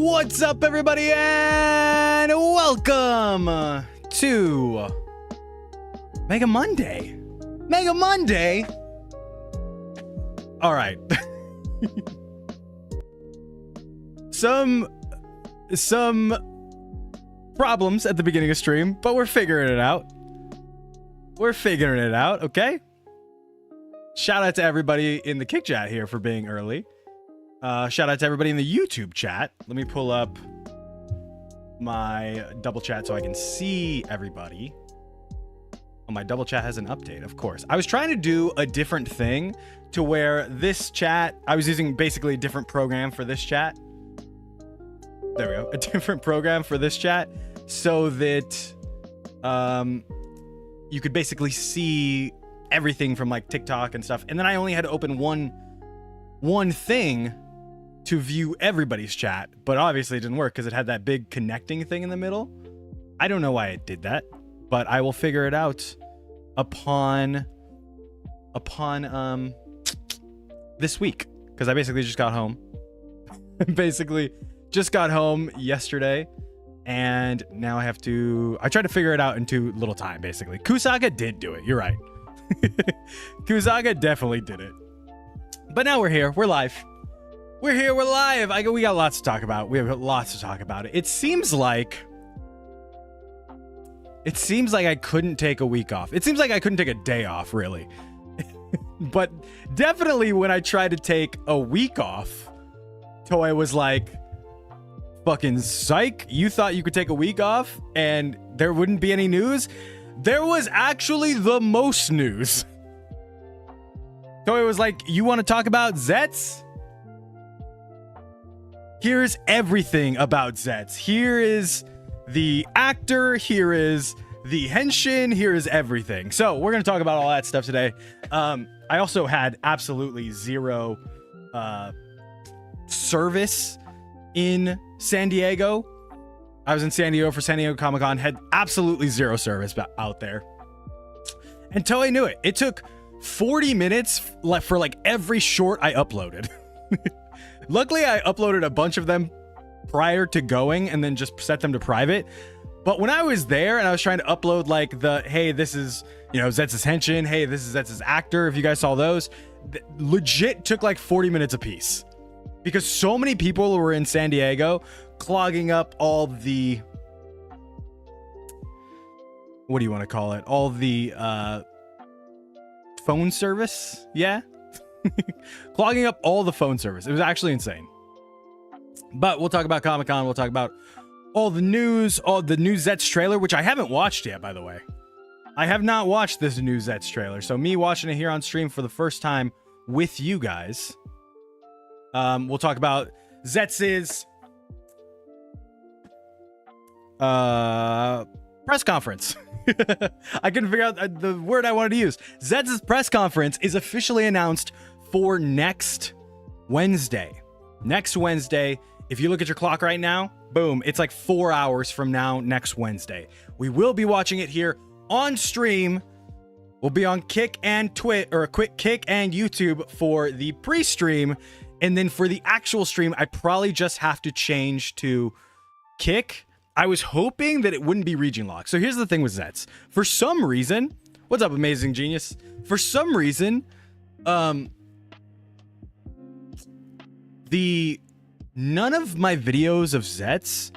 What's up, everybody, and welcome to Mega Monday. Mega Monday? All right. Some problems at the beginning of stream, but we're figuring it out. Okay? Shout out to everybody in the Kick Chat here for being early. Shout out to everybody in the YouTube chat. Let me pull up my double chat so I can see everybody. Oh, my double chat has an update, of course. I was trying to do a different thing to where this chat, I was using basically a different program for this chat. There we go. A different program for this chat so that you could basically see everything from like TikTok and stuff. And then I only had to open one thing to view everybody's chat, but obviously it didn't work because it had that big connecting thing in the middle. I don't know why it did that, but I will figure it out upon this week, because I basically just got home. Yesterday, and now I tried to figure it out in too little time, basically. Kusaga did do it, you're right. Kusaga definitely did it. But now we're here. We're live. We're live. We got lots to talk about. It seems like I couldn't take a week off. It seems like I couldn't take a day off, really. But definitely when I tried to take a week off, Toei was like, fucking psych. You thought you could take a week off and there wouldn't be any news? There was actually the most news. Toei was like, you want to talk about Zeztz? Here's everything about Zeztz. Here is the actor. Here is the henshin. Here is everything. So we're going to talk about all that stuff today. I also had absolutely zero service in San Diego. I was in San Diego for San Diego Comic-Con. Had absolutely zero service out there. And Toei knew it. It took 40 minutes for like every short I uploaded. Luckily, I uploaded a bunch of them prior to going and then just set them to private. But when I was there and I was trying to upload like hey, this is, Zetz's henshin. Hey, this is Zetz's actor. If you guys saw those, legit took like 40 minutes a piece because so many people were in San Diego clogging up all the, what do you want to call it? All the, phone service. Yeah. Clogging up all the phone service. It was actually insane. But we'll talk about Comic-Con. We'll talk about all the news, all the new Zeztz trailer, which I haven't watched yet, by the way. I have not watched this new Zeztz trailer. So me watching it here on stream for the first time with you guys. We'll talk about Zetz's press conference. I couldn't figure out the word I wanted to use. Zetz's press conference is officially announced for next Wednesday. Next Wednesday. If you look at your clock right now, boom, it's like 4 hours from now, next Wednesday. We will be watching it here on stream. We'll be on Kick and Kick and YouTube for the pre-stream. And then for the actual stream, I probably just have to change to Kick. I was hoping that it wouldn't be region locked. So here's the thing with Zeztz. For some reason, what's up, Amazing Genius? For some reason, none of my videos of Zeztz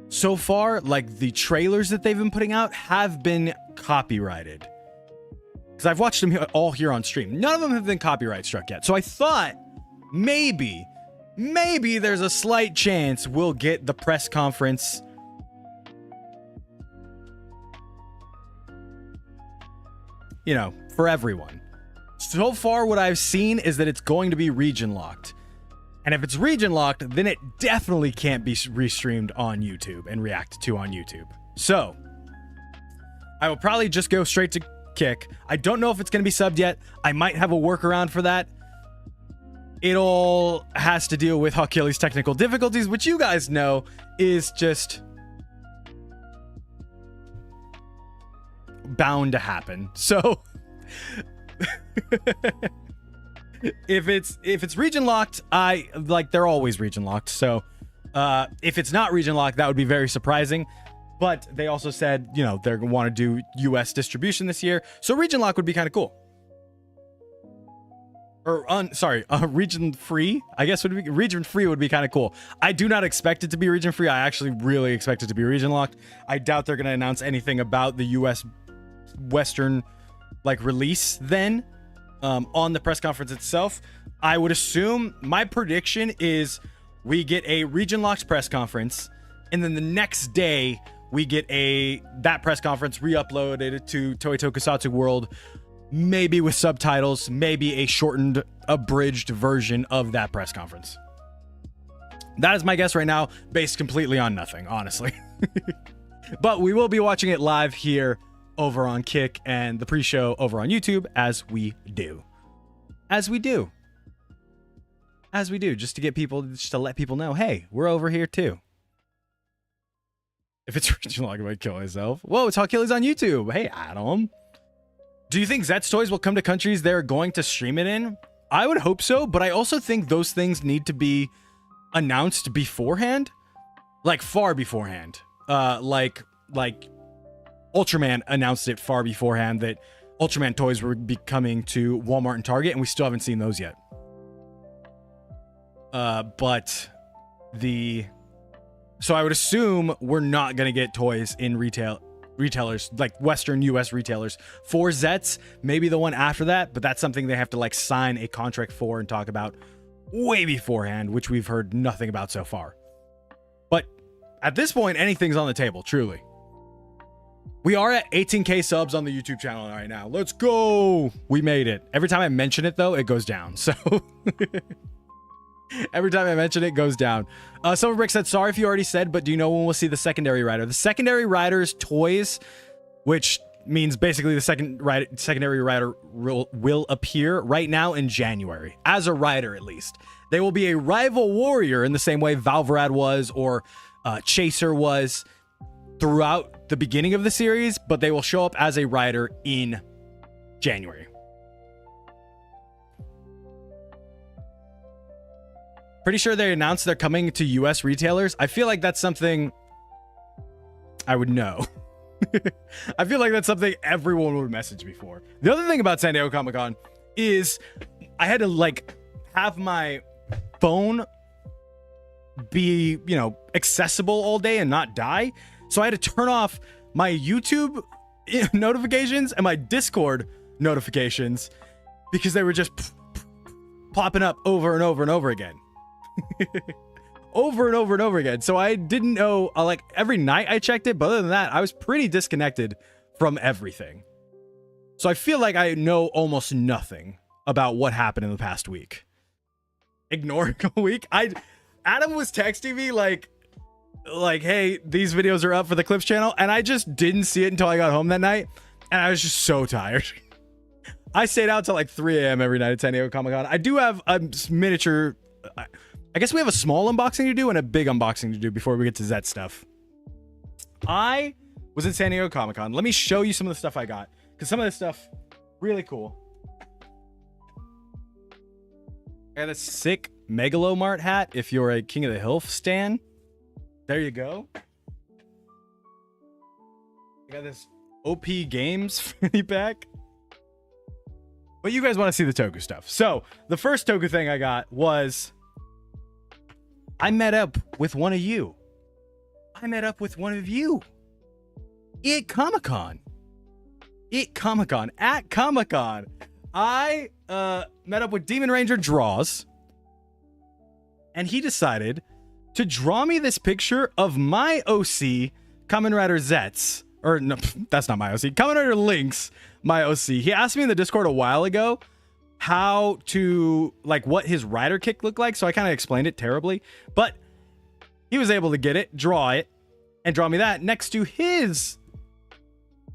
so far, like the trailers that they've been putting out, have been copyrighted. Because I've watched them all here on stream. None of them have been copyright struck yet. So I thought maybe there's a slight chance we'll get the press conference for everyone. So far what I've seen is that it's going to be region locked. And if it's region locked, then it definitely can't be restreamed on YouTube and reacted to on YouTube. So I will probably just go straight to Kick. I don't know if it's going to be subbed yet. I might have a workaround for that. It all has to deal with Achilles' technical difficulties, which you guys know is just bound to happen. So if it's region locked, they're always region locked. So If it's not region locked, that would be very surprising. But they also said, you know, they're going to want to do US distribution this year. So region lock would be kind of cool. Or, region free, I guess would be, region free would be kind of cool. I do not expect it to be region free. I actually really expect it to be region locked. I doubt they're going to announce anything about the US Western, like, release then on the press conference itself. I would assume, my prediction is we get a region locked press conference, and then the next day we get that press conference re-uploaded to Toei Tokusatsu World, maybe with subtitles, maybe a shortened, abridged version of that press conference. That is my guess right now, based completely on nothing, honestly. But we will be watching it live here over on Kick and the pre-show over on YouTube, as we do. Just to let people know, hey, we're over here too. If it's regional, I might kill myself. Whoa, it's Hot Killies on YouTube. Hey, Adam. Do you think Zeztz toys will come to countries they're going to stream it in? I would hope so, but I also think those things need to be announced beforehand. Like, far beforehand. Like Ultraman announced it far beforehand that Ultraman toys were be coming to Walmart and Target, and we still haven't seen those yet. So I would assume we're not going to get toys in retailers, like Western US retailers for Zeztz. Maybe the one after that, but that's something they have to like sign a contract for and talk about way beforehand, which we've heard nothing about so far. But at this point, anything's on the table, truly. We are at 18K subs on the YouTube channel right now. Let's go. We made it. Every time I mention it, though, it goes down. So every time I mention it, goes down. Silverbrick said, sorry if you already said, but do you know when we'll see the secondary rider? The secondary rider's toys, which means basically the secondary rider will appear right now in January, as a rider at least. They will be a rival warrior in the same way Valvarad was or Chaser was throughout the beginning of the series, but they will show up as a rider in January. Pretty sure they announced they're coming to US retailers. I feel like that's something I would know. I feel like that's something everyone would message me for. The other thing about San Diego Comic-Con is I had to like have my phone be, you know, accessible all day and not die. So I had to turn off my YouTube notifications and my Discord notifications because they were just popping up over and over and over again. Over and over and over again. So I didn't know, like every night I checked it, but other than that, I was pretty disconnected from everything. So I feel like I know almost nothing about what happened in the past week. Ignoring a week. Adam was texting me like, hey, these videos are up for the Clips channel, and I just didn't see it until I got home that night, and I was just so tired. I stayed out till like 3 a.m. every night at San Diego Comic-Con. I do have a miniature... I guess we have a small unboxing to do and a big unboxing to do before we get to Zeztz stuff. I was in San Diego Comic-Con. Let me show you some of the stuff I got, because some of this stuff really cool. I got a sick Megalomart hat if you're a King of the Hill stan. There you go. I got this OP Games fanny pack. But you guys want to see the Toku stuff. So the first Toku thing I got was I met up with one of you. I met up with one of you at Comic-Con. At Comic-Con. I met up with Demon Ranger Draws, and he decided to draw me this picture of my OC, Kamen Rider Zeztz. Or no, that's not my OC. Kamen Rider Lynx, my OC. He asked me in the Discord a while ago how to, like, what his rider kick looked like, so I kind of explained it terribly, but he was able to get it, draw it, and draw me that next to his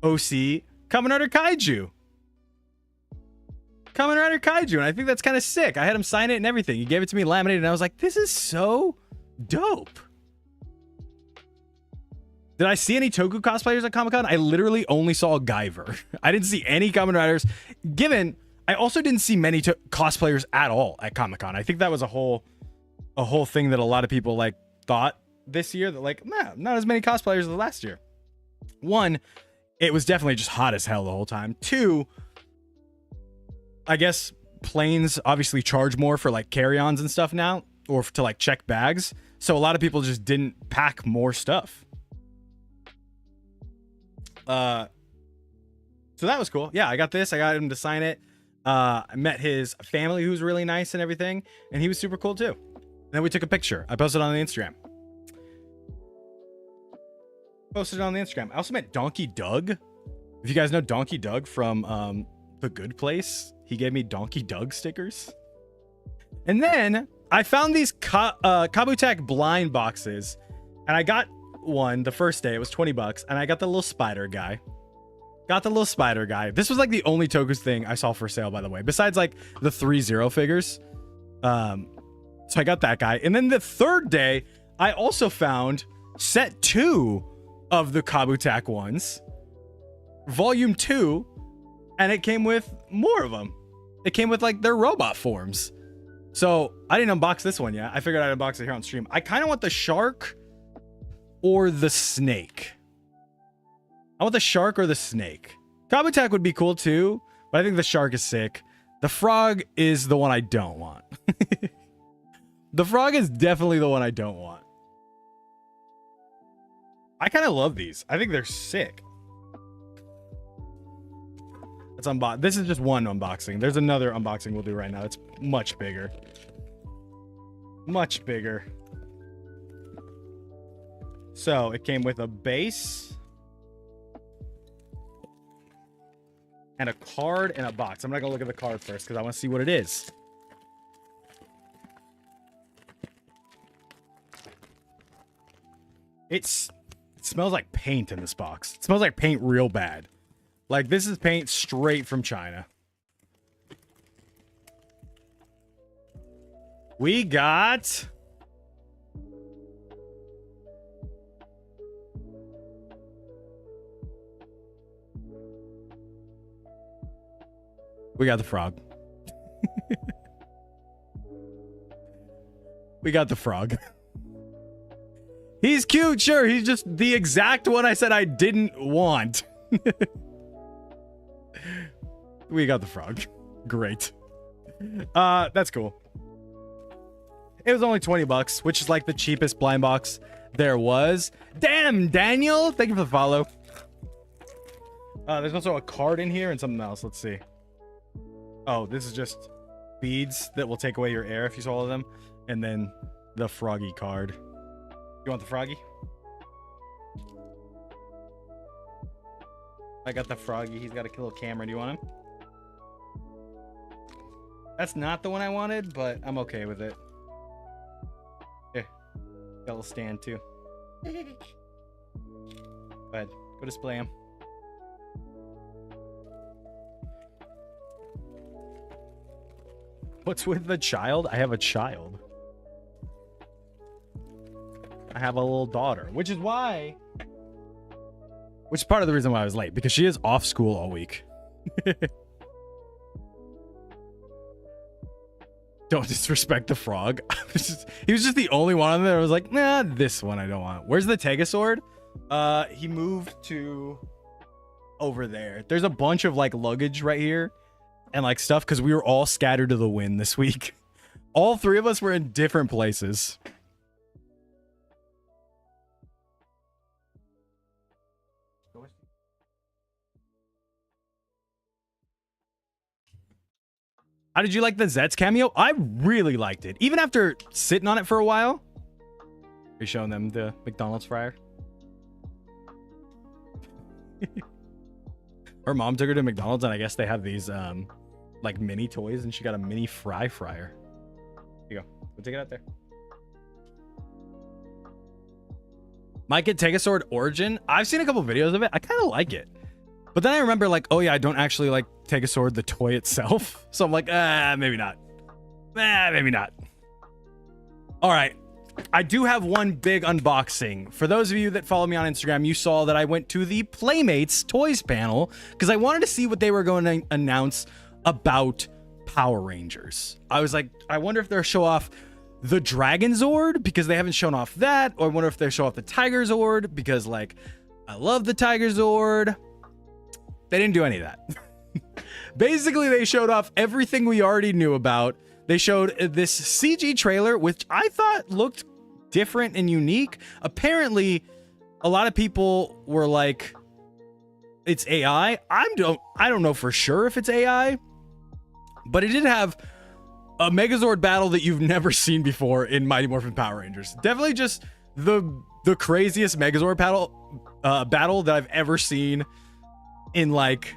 OC, Kamen Rider Kaiju. Kamen Rider Kaiju, and I think that's kind of sick. I had him sign it and everything. He gave it to me laminated, and I was like, this is so dope. Did I see any Toku cosplayers at Comic-Con? I literally only saw Guyver. I didn't see any Kamen Riders. Given, I also didn't see many cosplayers at all at Comic-Con. I think that was a whole thing that a lot of people like thought this year that like, nah, not as many cosplayers as last year. One, it was definitely just hot as hell the whole time. Two, I guess planes obviously charge more for like carry-ons and stuff now, or to like check bags. So a lot of people just didn't pack more stuff. So that was cool. Yeah, I got this. I got him to sign it. I met his family, who's really nice and everything, and he was super cool too. And then we took a picture. I posted it on the Instagram. I also met Donkey Doug. If you guys know Donkey Doug from The Good Place, he gave me Donkey Doug stickers. And then I found these Kabutek blind boxes, and I got one the first day. It was $20, and I got the little spider guy. This was like the only Tokus thing I saw for sale, by the way, besides like the 3-0 figures. So I got that guy. And then the third day, I also found set 2 of the Kabutek ones, volume 2, and it came with more of them. It came with like their robot forms. So I didn't unbox this one yet. I figured I'd unbox it here on stream. I kind of want the shark or the snake. I want the shark or the snake. Kabutek would be cool too, but I think the shark is sick. The frog is the one I don't want. The frog is definitely the one I don't want. I kind of love these. I think they're sick. Let's unbox. This is just one unboxing. There's another unboxing we'll do right now. It's much bigger. Much bigger. So it came with a base and a card and a box. I'm not gonna look at the card first because I want to see what it is. It smells like paint in this box. It smells like paint real bad. Like this is paint straight from China. We got the frog. We got the frog. He's cute, sure. He's just the exact one I said I didn't want. We got the frog. Great. That's cool. It was only $20, which is like the cheapest blind box there was. Damn, Daniel! Thank you for the follow. There's also a card in here and something else. Let's see. Oh, this is just beads that will take away your air if you swallow them. And then the froggy card. You want the froggy? I got the froggy. He's got a little camera. Do you want him? That's not the one I wanted, but I'm okay with it. Here. Got a little stand too. Go ahead. Go display him. What's with the child? I have a child. I have a little daughter, which is part of the reason why I was late, because she is off school all week. Don't disrespect the frog. He was just the only one on there. I was like, nah, this one I don't want. Where's the Tegasword? He moved to over there. There's a bunch of like luggage right here and like stuff because we were all scattered to the wind this week. All three of us were in different places. How did you like the Zeztz cameo? I really liked it. Even after sitting on it for a while. Are you showing them the McDonald's fryer? Her mom took her to McDonald's and I guess they have these like mini toys and she got a mini fryer. Here you go. Go take it out there. Might get Tegasword Origin. I've seen a couple videos of it. I kind of like it. But then I remember like, oh yeah, I don't actually like Tegasword the toy itself. So I'm like, maybe not. Maybe not. All right. I do have one big unboxing. For those of you that follow me on Instagram, you saw that I went to the Playmates Toys panel because I wanted to see what they were going to announce about Power Rangers. I was like, I wonder if they'll show off the Dragon Zord, because they haven't shown off that. Or I wonder if they show off the Tiger Zord, because like I love the Tiger Zord. They didn't do any of that. Basically, they showed off everything we already knew about. They showed this CG trailer, which I thought looked different and unique. Apparently, a lot of people were like, it's AI. I don't know for sure if it's AI, but it did have a Megazord battle that you've never seen before in Mighty Morphin Power Rangers. Definitely just the craziest Megazord battle that I've ever seen in like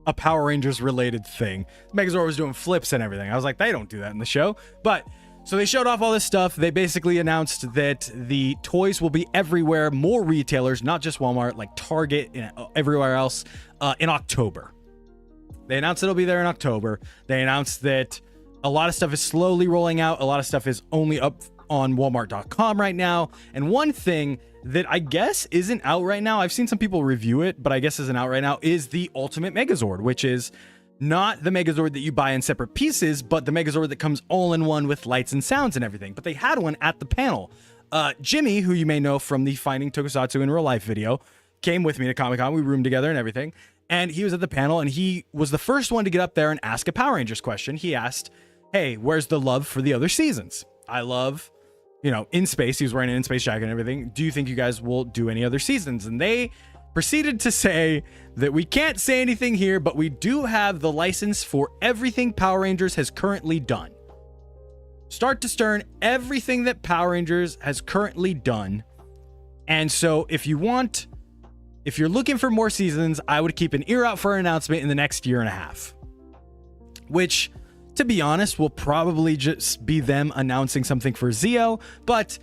a Power Rangers related thing. Megazord was doing flips and everything. I was like, they don't do that in the show. But so they showed off all this stuff. They basically announced that the toys will be everywhere, more retailers, not just Walmart, like Target and everywhere else, in October. They announced it'll be there in October. They announced that a lot of stuff is slowly rolling out. A lot of stuff is only up on Walmart.com right now. And one thing that I guess isn't out right now, I've seen some people review it, but I guess isn't out right now, is the Ultimate Megazord, which is not the Megazord that you buy in separate pieces, but the Megazord that comes all in one with lights and sounds and everything. But they had one at the panel. Jimmy, who you may know from the Finding Tokusatsu in Real Life video, came with me to Comic-Con. We roomed together and everything. And he was at the panel, and he was the first one to get up there and ask a Power Rangers question. He asked, hey, where's the love for the other seasons? I love, In Space. He was wearing an In Space jacket and everything. Do you think you guys will do any other seasons? And they proceeded to say that we can't say anything here, but we do have the license for everything Power Rangers has currently done. Start to stern, everything that Power Rangers has currently done. And so if you're looking for more seasons, I would keep an ear out for an announcement in the next year and a half. Which, to be honest, will probably just be them announcing something for Zeo, but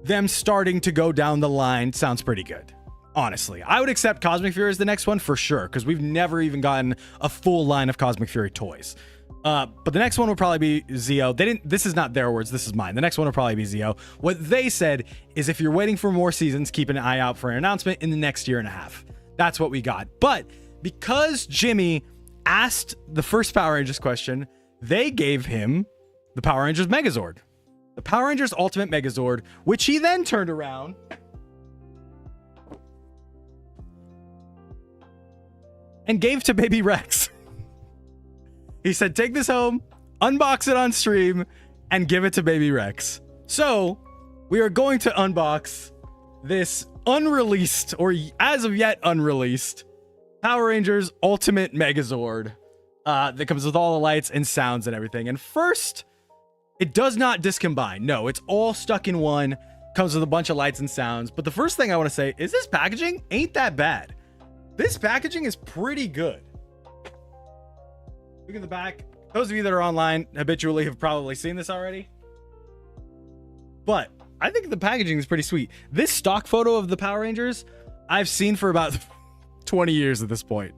them starting to go down the line sounds pretty good. Honestly, I would accept Cosmic Fury as the next one for sure, because we've never even gotten a full line of Cosmic Fury toys. But the next one will probably be Zeo. This is not their words, this is mine. The next one will probably be Zeo. What they said is if you're waiting for more seasons, keep an eye out for an announcement in the next year and a half. That's what we got. But because Jimmy asked the first Power Rangers question, they gave him the Power Rangers Megazord. The Power Rangers Ultimate Megazord, which he then turned around and gave to Baby Rex. He said, take this home, unbox it on stream, and give it to Baby Rex. So, we are going to unbox this unreleased, or as of yet unreleased, Power Rangers Ultimate Megazord that comes with all the lights and sounds and everything. And first, it does not discombine. No, it's all stuck in one, comes with a bunch of lights and sounds. But the first thing I want to say is this packaging ain't that bad. This packaging is pretty good. Look at the back. Those of you that are online habitually have probably seen this already. But I think the packaging is pretty sweet. This stock photo of the Power Rangers, I've seen for about 20 years at this point.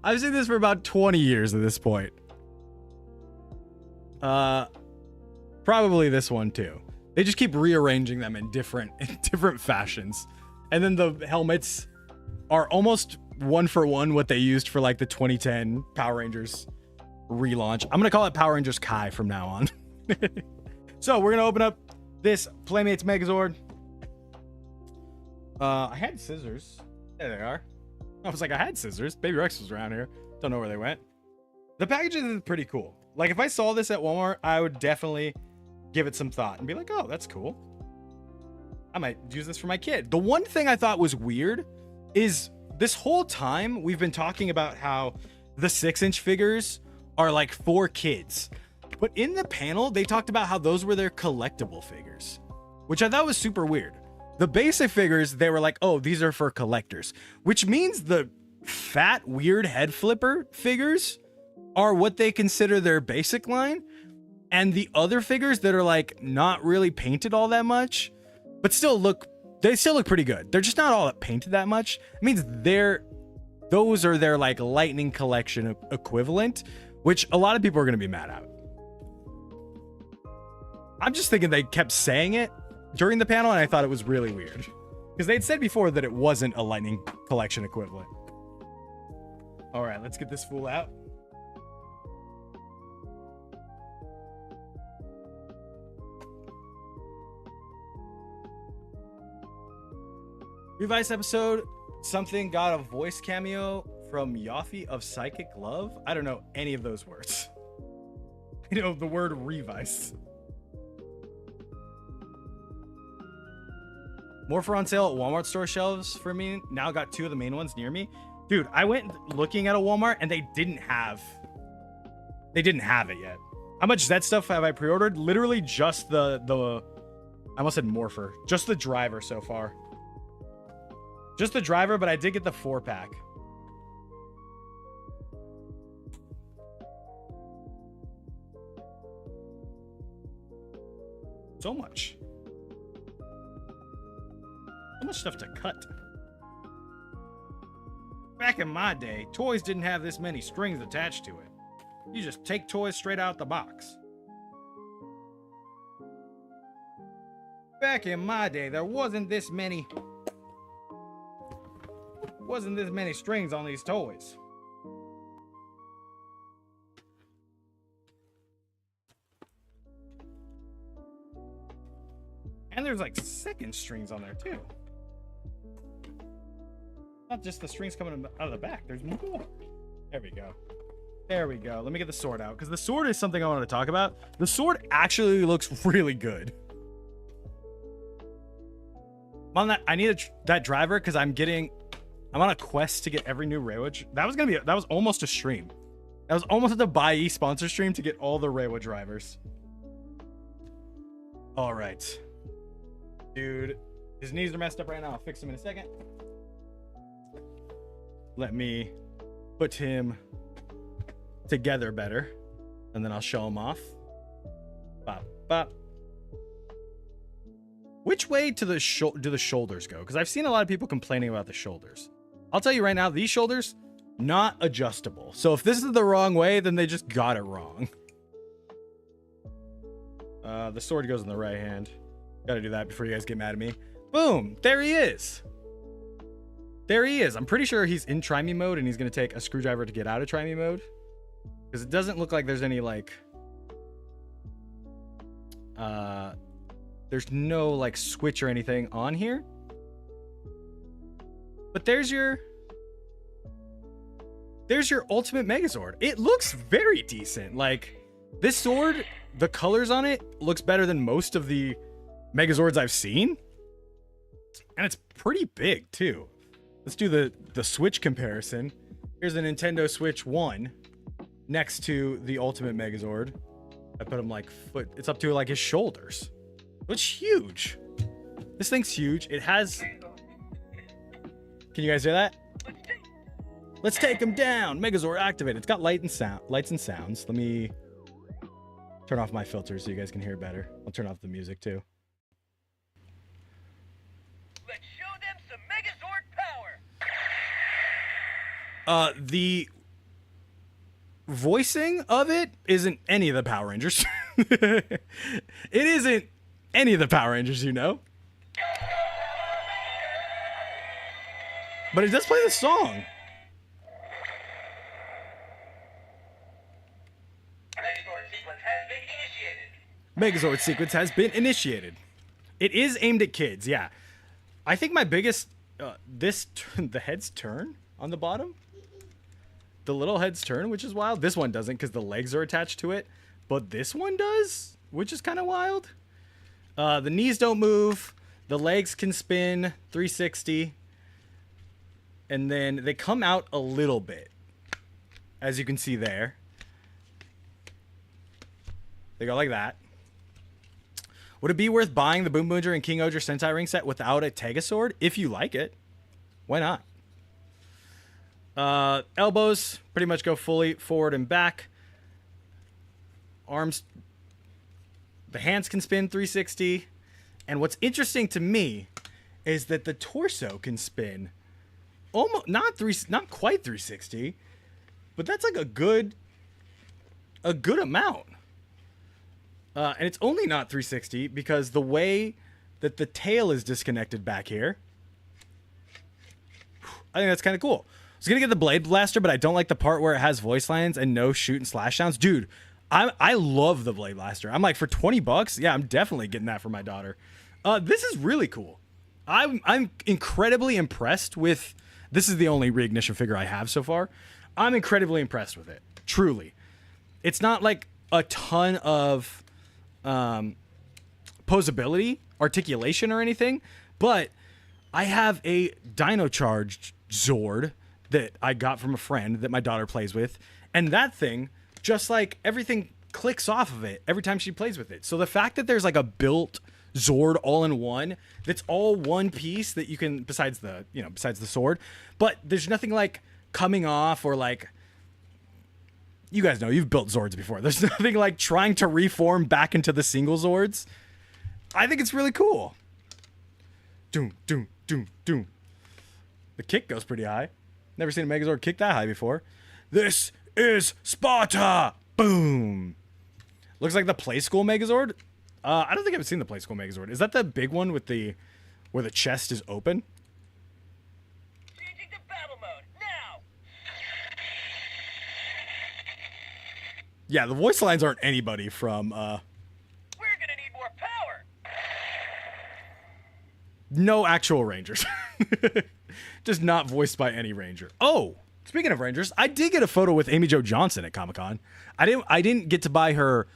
I've seen this for about 20 years at this point. Probably this one too. They just keep rearranging them in different fashions. And then the helmets are almost one for one what they used for like the 2010 Power Rangers relaunch. I'm gonna call it Power Rangers Kai from now on. So we're gonna open up this Playmates Megazord. I had scissors. There they are. I was like, I had scissors. Baby Rex was around here. Don't know where they went. The packaging is pretty cool. Like if I saw this at Walmart, I would definitely give it some thought and be like, oh, that's cool. I might use this for my kid. The one thing I thought was weird is this whole time we've been talking about how the 6-inch figures are like for kids. But in the panel, they talked about how those were their collectible figures, which I thought was super weird. The basic figures, they were like, oh, these are for collectors, which means the fat, weird head flipper figures are what they consider their basic line. And the other figures that are like not really painted all that much, but they still look pretty good. They're just not all painted that much. It means those are their like Lightning Collection equivalent, which a lot of people are going to be mad at. I'm just thinking they kept saying it during the panel, and I thought it was really weird because they'd said before that it wasn't a Lightning Collection equivalent. All right, let's get this fool out. Revised episode, something got a voice cameo from Yaffe of Psychic Love. I don't know any of those words. You know, the word revised. More for on sale at Walmart store shelves for me. Now got 2 of the main ones near me. Dude, I went looking at a Walmart and they didn't have it yet. How much Zeztz stuff have I pre-ordered? Literally just the I almost said Morpher. Just the driver so far. Just the driver, but I did get the 4-pack. So much. So much stuff to cut. Back in my day, toys didn't have this many strings attached to it. You just take toys straight out the box. Back in my day, there wasn't this many strings on these toys. And there's like second strings on there too. Not just the strings coming out of the back. There's more. There we go. There we go. Let me get the sword out because the sword is something I wanted to talk about. The sword actually looks really good. On that, I need that driver because I'm on a quest to get every new Reiwa. That was almost a stream. That was almost a buy sponsor stream to get all the Reiwa drivers. All right. Dude, his knees are messed up right now. I'll fix him in a second. Let me put him together better, and then I'll show him off. Bop, bop. Which way to the do the shoulders go? Because I've seen a lot of people complaining about the shoulders. I'll tell you right now, these shoulders, not adjustable. So if this is the wrong way, then they just got it wrong. The sword goes in the right hand. Gotta do that before you guys get mad at me. Boom! There he is! There he is. I'm pretty sure he's in try me mode and he's going to take a screwdriver to get out of try me mode. Because it doesn't look like there's any like... there's no like switch or anything on here. But there's your ultimate Megazord. It looks very decent. Like this sword, the colors on it looks better than most of the Megazords I've seen. And it's pretty big too. Let's do the Switch comparison. Here's a Nintendo Switch 1 next to the Ultimate Megazord. I put him like it's up to like his shoulders. It's huge. This thing's huge. It has... Can you guys hear that? Let's take him down. Megazord activated. It's got lights and sounds. Let me turn off my filters so you guys can hear better. I'll turn off the music too. Let's show them some Megazord power. The voicing of it isn't any of the Power Rangers. It isn't any of the Power Rangers, you know. But it does play the song. Megazord sequence has been initiated. It is aimed at kids, yeah. I think my biggest... the heads turn on the bottom. The little heads turn, which is wild. This one doesn't because the legs are attached to it. But this one does, which is kind of wild. The knees don't move. The legs can spin 360. And then they come out a little bit. As you can see there. They go like that. Would it be worth buying the Boom Boonger and King Oger Sentai ring set without a Tegasword? If you like it. Why not? Elbows pretty much go fully forward and back. Arms. The hands can spin 360. And what's interesting to me is that the torso can spin almost not quite 360, but that's like a good amount. And it's only not 360 because the way that the tail is disconnected back here, I think that's kind of cool. I was gonna get the Blade Blaster, but I don't like the part where it has voice lines and no shoot and slash sounds. Dude, I love the Blade Blaster. I'm like, for $20, yeah, I'm definitely getting that for my daughter. This is really cool. I'm incredibly impressed with. This is the only reignition figure I have so far. I'm incredibly impressed with it. Truly, it's not like a ton of posability, articulation, or anything, but I have a Dino Charged Zord that I got from a friend that my daughter plays with, and that thing, just like everything clicks off of it every time she plays with it. So the fact that there's like a built Zord all in one, that's all one piece that you can, besides the sword, but there's nothing like coming off or like, you guys know, you've built Zords before. There's nothing like trying to reform back into the single Zords. I think it's really cool. Doom, doom, doom, doom. The kick goes pretty high. Never seen a Megazord kick that high before. This is Sparta! Boom! Looks like the Play School Megazord. I don't think I've seen the Play School Megazord. Is that the big one with the where the chest is open? Changing to battle mode now. Yeah, the voice lines aren't anybody from We're gonna need more power. no actual Rangers. Just not voiced by any Ranger. Oh, speaking of Rangers, I did get a photo with Amy Jo Johnson at Comic-Con. I didn't get to buy her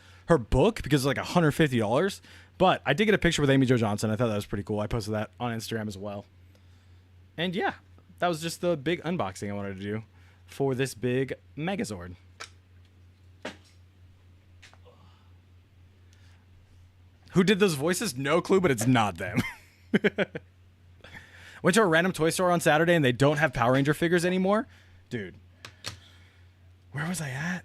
book because it's like $150, but I did get a picture with Amy Jo Johnson. I thought that was pretty cool. I posted that on Instagram as well. And yeah, that was just the big unboxing I wanted to do for this big Megazord. Who did those voices? No clue, but it's not them. Went to a random toy store on Saturday and they don't have Power Ranger figures anymore. Dude, where was I at?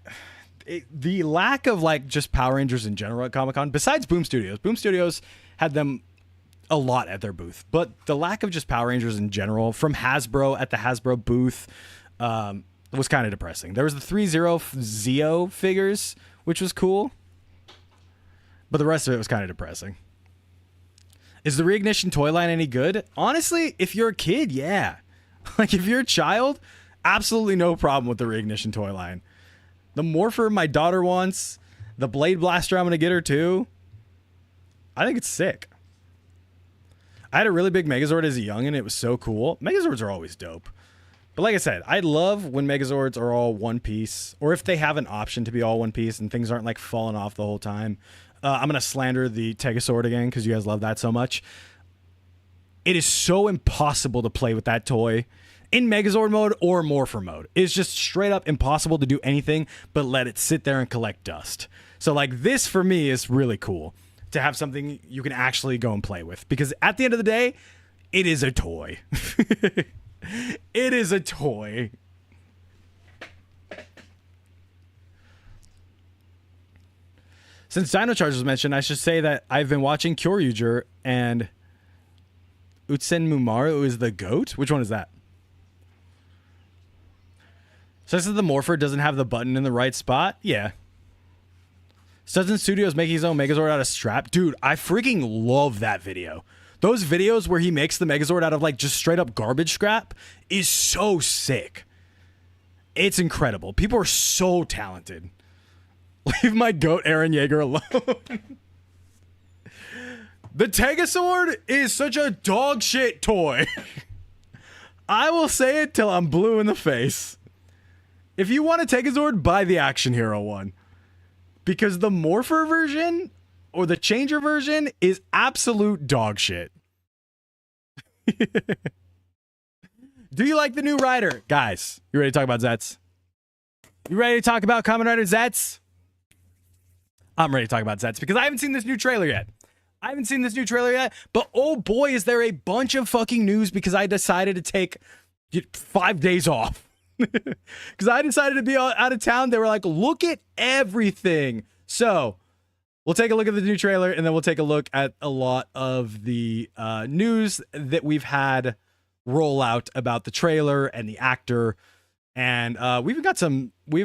The lack of like just Power Rangers in general at Comic-Con, besides Boom Studios. Boom Studios had them a lot at their booth, but the lack of just Power Rangers in general from Hasbro at the Hasbro booth was kind of depressing. There was the 3-0 Zeo figures, which was cool, but the rest of it was kind of depressing. Is the Reignition toy line any good? Honestly, if you're a kid, yeah. Like if you're a child, absolutely no problem with the Reignition toy line. The Morpher my daughter wants, the Blade Blaster I'm going to get her too. I think it's sick. I had a really big Megazord as a youngin'. It was so cool. Megazords are always dope. But like I said, I love when Megazords are all one piece, or if they have an option to be all one piece and things aren't like falling off the whole time. I'm going to slander the Tegazord again because you guys love that so much. It is so impossible to play with that toy in Megazord mode or Morpher mode. It's just straight up impossible to do anything but let it sit there and collect dust. So like this for me is really cool to have something you can actually go and play with, because at the end of the day, it is a toy. It is a toy. Since Dino Charge was mentioned, I should say that I've been watching Kyoryuger, and Utsen Mumaru is the GOAT? Which one is that? Says that the Morpher doesn't have the button in the right spot? Yeah. Doesn't Studios make his own Megazord out of strap? Dude, I freaking love that video. Those videos where he makes the Megazord out of like just straight up garbage scrap is so sick. It's incredible. People are so talented. Leave my goat Eren Yeager alone. The Tegazord is such a dog shit toy. I will say it till I'm blue in the face. If you want a Tegazord, buy the Action Hero one. Because the Morpher version or the Changer version is absolute dog shit. Do you like the new Rider? Guys, you ready to talk about Zeztz? You ready to talk about Kamen Rider Zeztz? I'm ready to talk about Zeztz because I haven't seen this new trailer yet. But oh boy, is there a bunch of fucking news because I decided to take 5 days off. Because I decided to be out of town. They were like, look at everything. So we'll take a look at the new trailer, and then we'll take a look at a lot of the news that we've had roll out about the trailer and the actor. And we even got some, what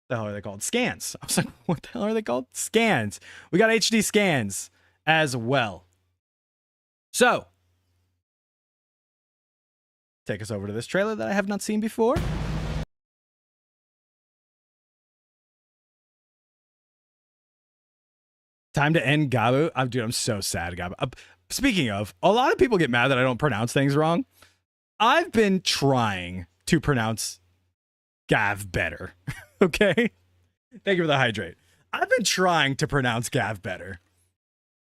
the hell are they called? Scans. I was like, what the hell are they called? Scans. We got HD scans as well. So take us over to this trailer that I have not seen before. Time to end Gabu. Dude, I'm so sad, Gabu. Speaking of, a lot of people get mad that I don't pronounce things wrong. I've been trying to pronounce Gav better. Okay? Thank you for the hydrate. I've been trying to pronounce Gav better.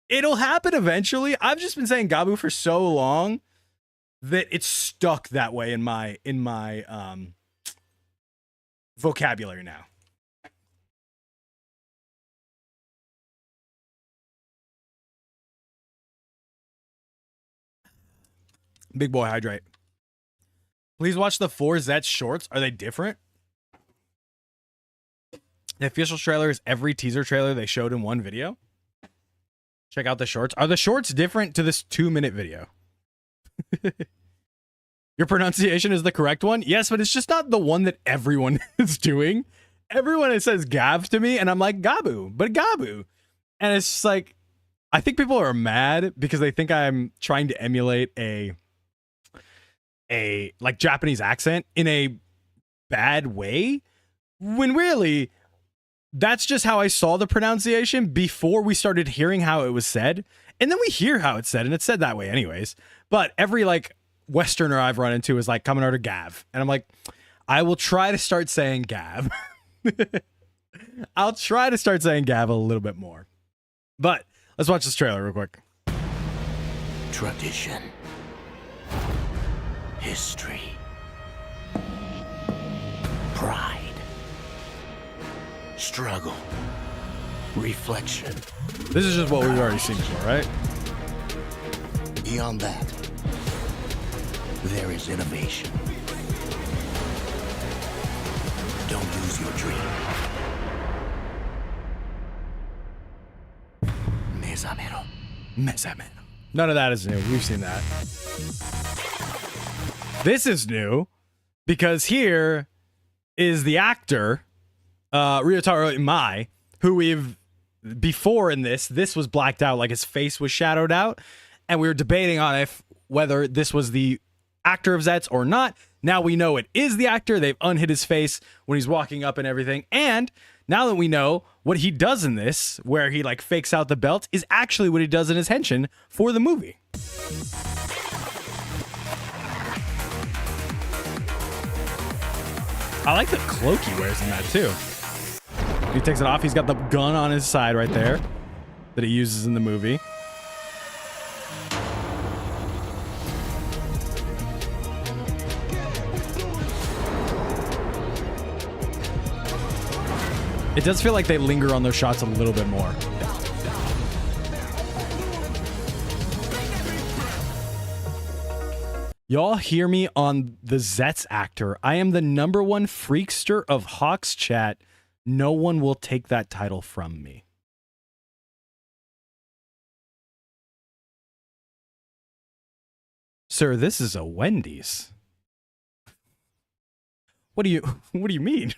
It'll happen eventually. I've just been saying Gabu for so long that it's stuck that way in my vocabulary now. Big boy hydrate. Please watch the 4 Zeztz shorts. Are they different? The official trailer is every teaser trailer they showed in one video. Check out the shorts. Are the shorts different to this 2-minute video? Your pronunciation is the correct one? Yes, but it's just not the one that everyone is doing. Everyone says Gav to me, and I'm like, Gabu, but Gabu. And it's just like, I think people are mad because they think I'm trying to emulate a like Japanese accent in a bad way, when really that's just how I saw the pronunciation before we started hearing how it was said. And then we hear how it's said, and it's said that way anyways. But every like Westerner I've run into is like coming out of Gav. And I'm like, I will try to start saying Gav. I'll try to start saying Gav a little bit more. But let's watch this trailer real quick. Tradition. History. Pride. Struggle. Reflection. This is just what we've already seen before, right? Beyond that, there is innovation. Don't lose your dream. Mezamero. Mezamero. None of that is new. We've seen that. This is new because here is the actor, Ryotaro Imai, who we've, before in this was blacked out, like his face was shadowed out, and we were debating on whether this was the actor of Zeztz or not. Now we know it is the actor. They've unhid his face when he's walking up and everything. And now that we know what he does in this, where he like fakes out the belt, is actually what he does in his henshin for the movie. I like the cloak he wears in that too. He takes it off. He's got the gun on his side right there that he uses in the movie. It does feel like they linger on those shots a little bit more. Y'all hear me on the Zeztz actor. I am the #1 freakster of Hawks chat. No one will take that title from me. Sir, this is a Wendy's. What do you mean?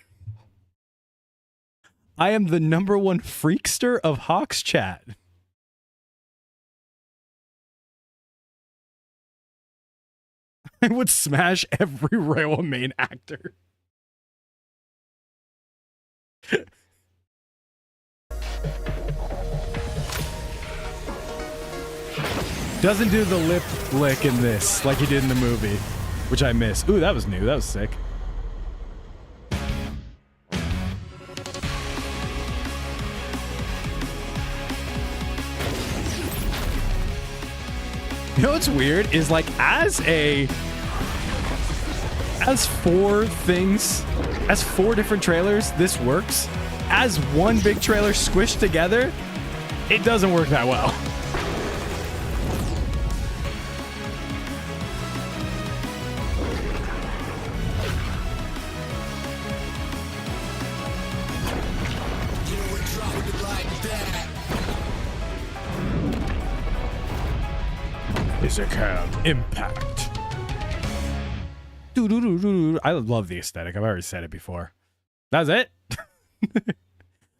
I am the #1 freakster of Hawks chat. I would smash every Reiwa main actor. Doesn't do the lip lick in this like he did in the movie, which I miss. Ooh, that was new. That was sick. You know what's weird is like as 4 different trailers, this works. As one big trailer squished together, it doesn't work that well. Is a called impact. I love the aesthetic. I've already said it before. That's it.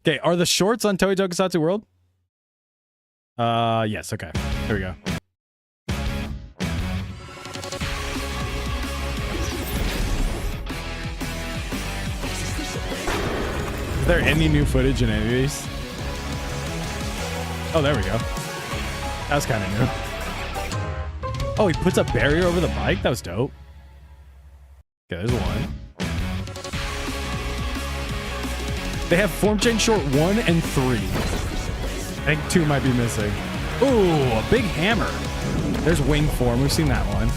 Okay, are the shorts on Toei Tokusatsu World? Yes. Okay, here we go. Is there any new footage in any of these? Oh, there we go. That was kind of new. Oh, he puts a barrier over the bike? That was dope. Okay, there's one. They have form change short 1 and 3. I think 2 might be missing. Ooh, a big hammer. There's wing form. We've seen that one.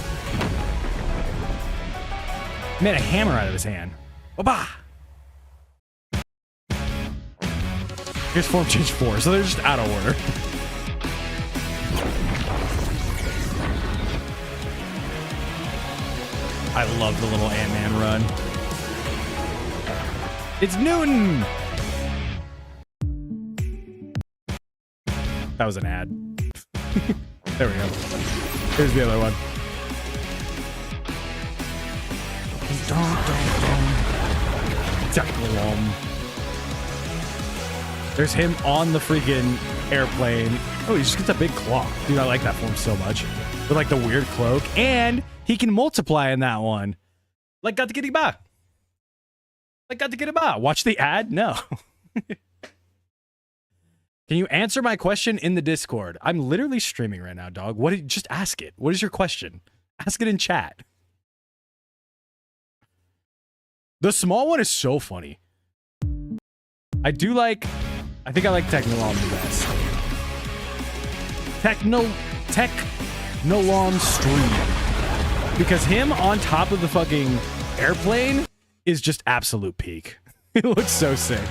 Made a hammer out of his hand. Ba-ba! Here's form change 4, so they're just out of order. I love the little Ant-Man run. It's Newton! That was an ad. There we go. Here's the other one. There's him on the freaking airplane. Oh, he just gets a big claw. Dude, I like that form so much. With like the weird cloak. And he can multiply in that one. Like got to get ba. Like got to get ba. Watch the ad? No. Can you answer my question in the Discord? I'm literally streaming right now, dog. Just ask it. What is your question? Ask it in chat. The small one is so funny. I think I like Technolom the best. Technolom Stream. Because him on top of the fucking airplane is just absolute peak. It looks so sick.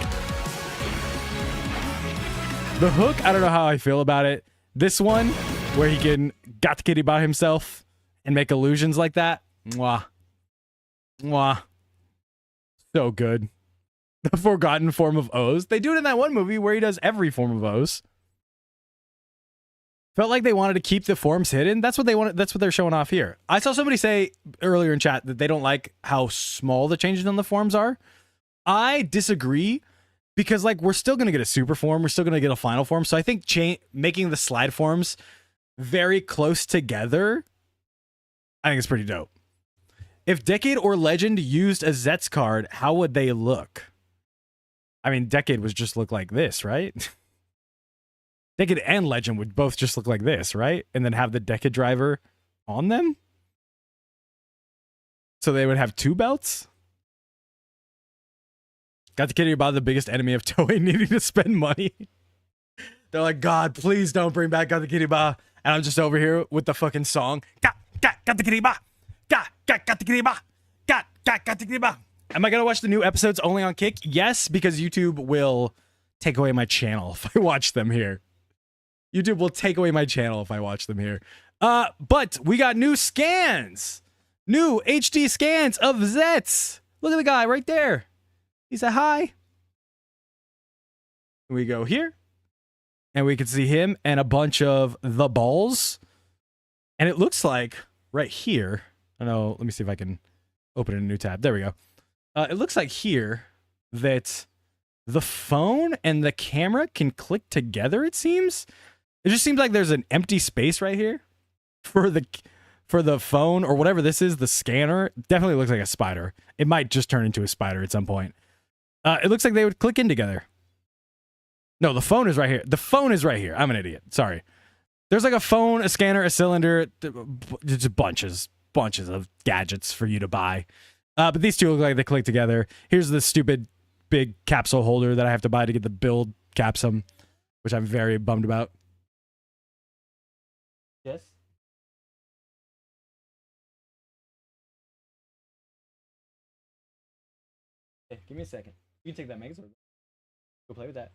The hook, I don't know how I feel about it. This one, where he can got the kitty by himself and make illusions like that. Mwah. Mwah. So good. The forgotten form of O's. They do it in that one movie where he does every form of O's. Felt like they wanted to keep the forms hidden. That's what they wanted. That's what they're showing off here. I saw somebody say earlier in chat that they don't like how small the changes on the forms are. I disagree. Because, like, we're still going to get a super form. We're still going to get a final form. So I think making the slide forms very close together, I think it's pretty dope. If Decade or Legend used a Zeztz card, how would they look? I mean, Decade would just look like this, right? Decade and Legend would both just look like this, right? And then have the Decade driver on them? So they would have 2 belts? Got the kitty about the biggest enemy of Toei needing to spend money. They're like, God, please don't bring back Got the Kitty Ba. And I'm just over here with the fucking song. Got the kitty ba. Got the kitty ba. Got the kitty ba. Am I going to watch the new episodes only on Kick? Yes, because YouTube will take away my channel if I watch them here. YouTube will take away my channel if I watch them here. But we got new scans. New HD scans of Zeztz. Look at the guy right there. He said hi. We go here. And we can see him and a bunch of the balls. And it looks like right here. I don't know. Let me see if I can open a new tab. There we go. It looks like here that the phone and the camera can click together, it seems. It just seems like there's an empty space right here for the phone or whatever this is, the scanner. Definitely looks like a spider. It might just turn into a spider at some point. It looks like they would click in together. No, the phone is right here. The phone is right here. I'm an idiot. Sorry. There's like a phone, a scanner, a cylinder, just bunches of gadgets for you to buy. But these two look like they click together. Here's the stupid big capsule holder that I have to buy to get the build capsum, which I'm very bummed about. Yes? Hey, give me a second. You can take that Megazord. Go play with that.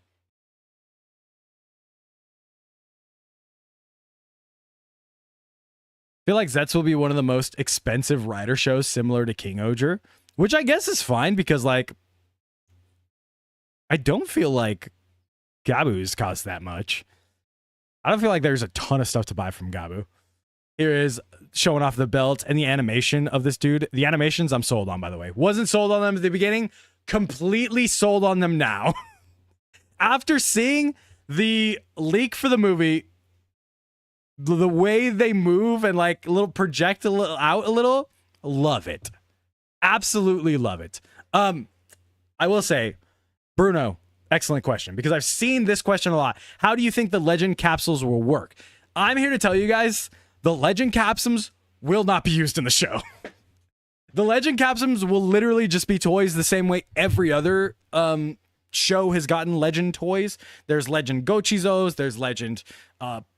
I feel like Zeztz will be one of the most expensive rider shows similar to King Oger, which I guess is fine because, like, I don't feel like Gabu's cost that much. I don't feel like there's a ton of stuff to buy from Gabu. Here is showing off the belt and the animation of this dude. The animations I'm sold on, by the way. Wasn't sold on them at the beginning. Completely sold on them now. After seeing the leak for the movie, the way they move and like project a little out a little, love it. Absolutely love it. I will say, Bruno, excellent question, because I've seen this question a lot. How do you think the legend capsules will work? I'm here to tell you guys The legend capsums will not be used in the show. The legend capsums will literally just be toys the same way every other show has gotten legend toys. There's legend Gochizos, there's legend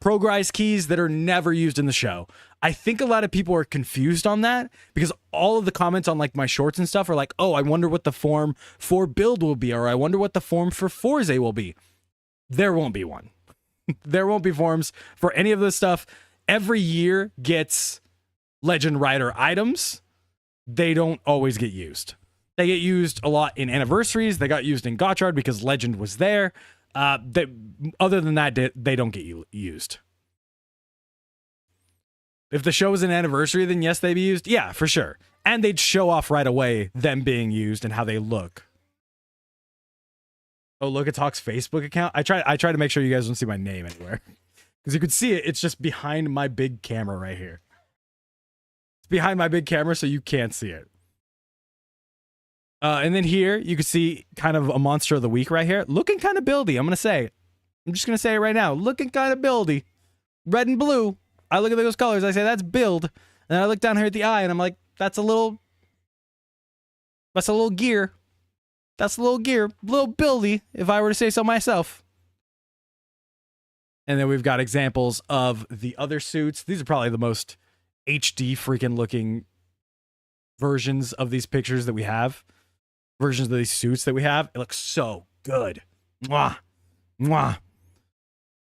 Progrise keys that are never used in the show. I think a lot of people are confused on that because all of the comments on like my shorts and stuff are like, oh, I wonder what the form for build will be, or I wonder what the form for Forze will be. There won't be one. There won't be forms for any of this stuff. Every year gets legend rider items. They don't always get used. They get used a lot in anniversaries. They got used in Gotchard because legend was there. Other than that, they don't get used. If the show is an anniversary, then yes, they'd be used. Yeah, for sure. And they'd show off right away them being used and how they look. Oh, look at Talk's Facebook account. I try to make sure you guys don't see my name anywhere. Because you could see it. It's just behind my big camera right here. It's behind my big camera, so you can't see it. And then here, you can see kind of a monster of the week right here. Looking kind of buildy, I'm just going to say it right now. Looking kind of buildy. Red and blue. I look at those colors, I say, that's build. And then I look down here at the eye, and I'm like, that's a little gear. That's a little gear. A little buildy, if I were to say so myself. And then we've got examples of the other suits. These are probably the most HD freaking looking versions of these pictures that we have. Versions of these suits that we have. It looks so good. Mwah. Mwah.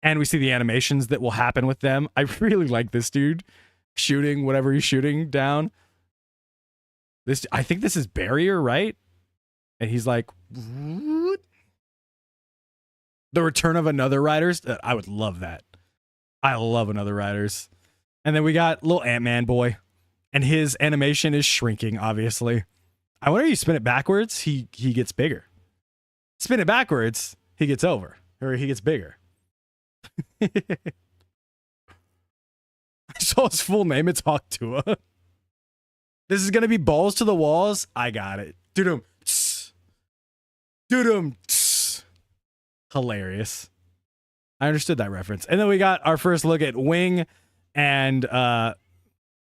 And we see the animations that will happen with them. I really like this dude shooting whatever he's shooting down. I think this is Barrier, right? And he's like, what? The return of Another Riders. I would love that. I love Another Riders. And then we got little Ant-Man boy. And his animation is shrinking, obviously. I wonder if you spin it backwards, he gets bigger. Spin it backwards, he gets over. Or he gets bigger. I saw his full name, it's Hawktua. This is going to be balls to the walls. I got it. Doodum. Doodum. Hilarious. I understood that reference. And then we got our first look at Wing and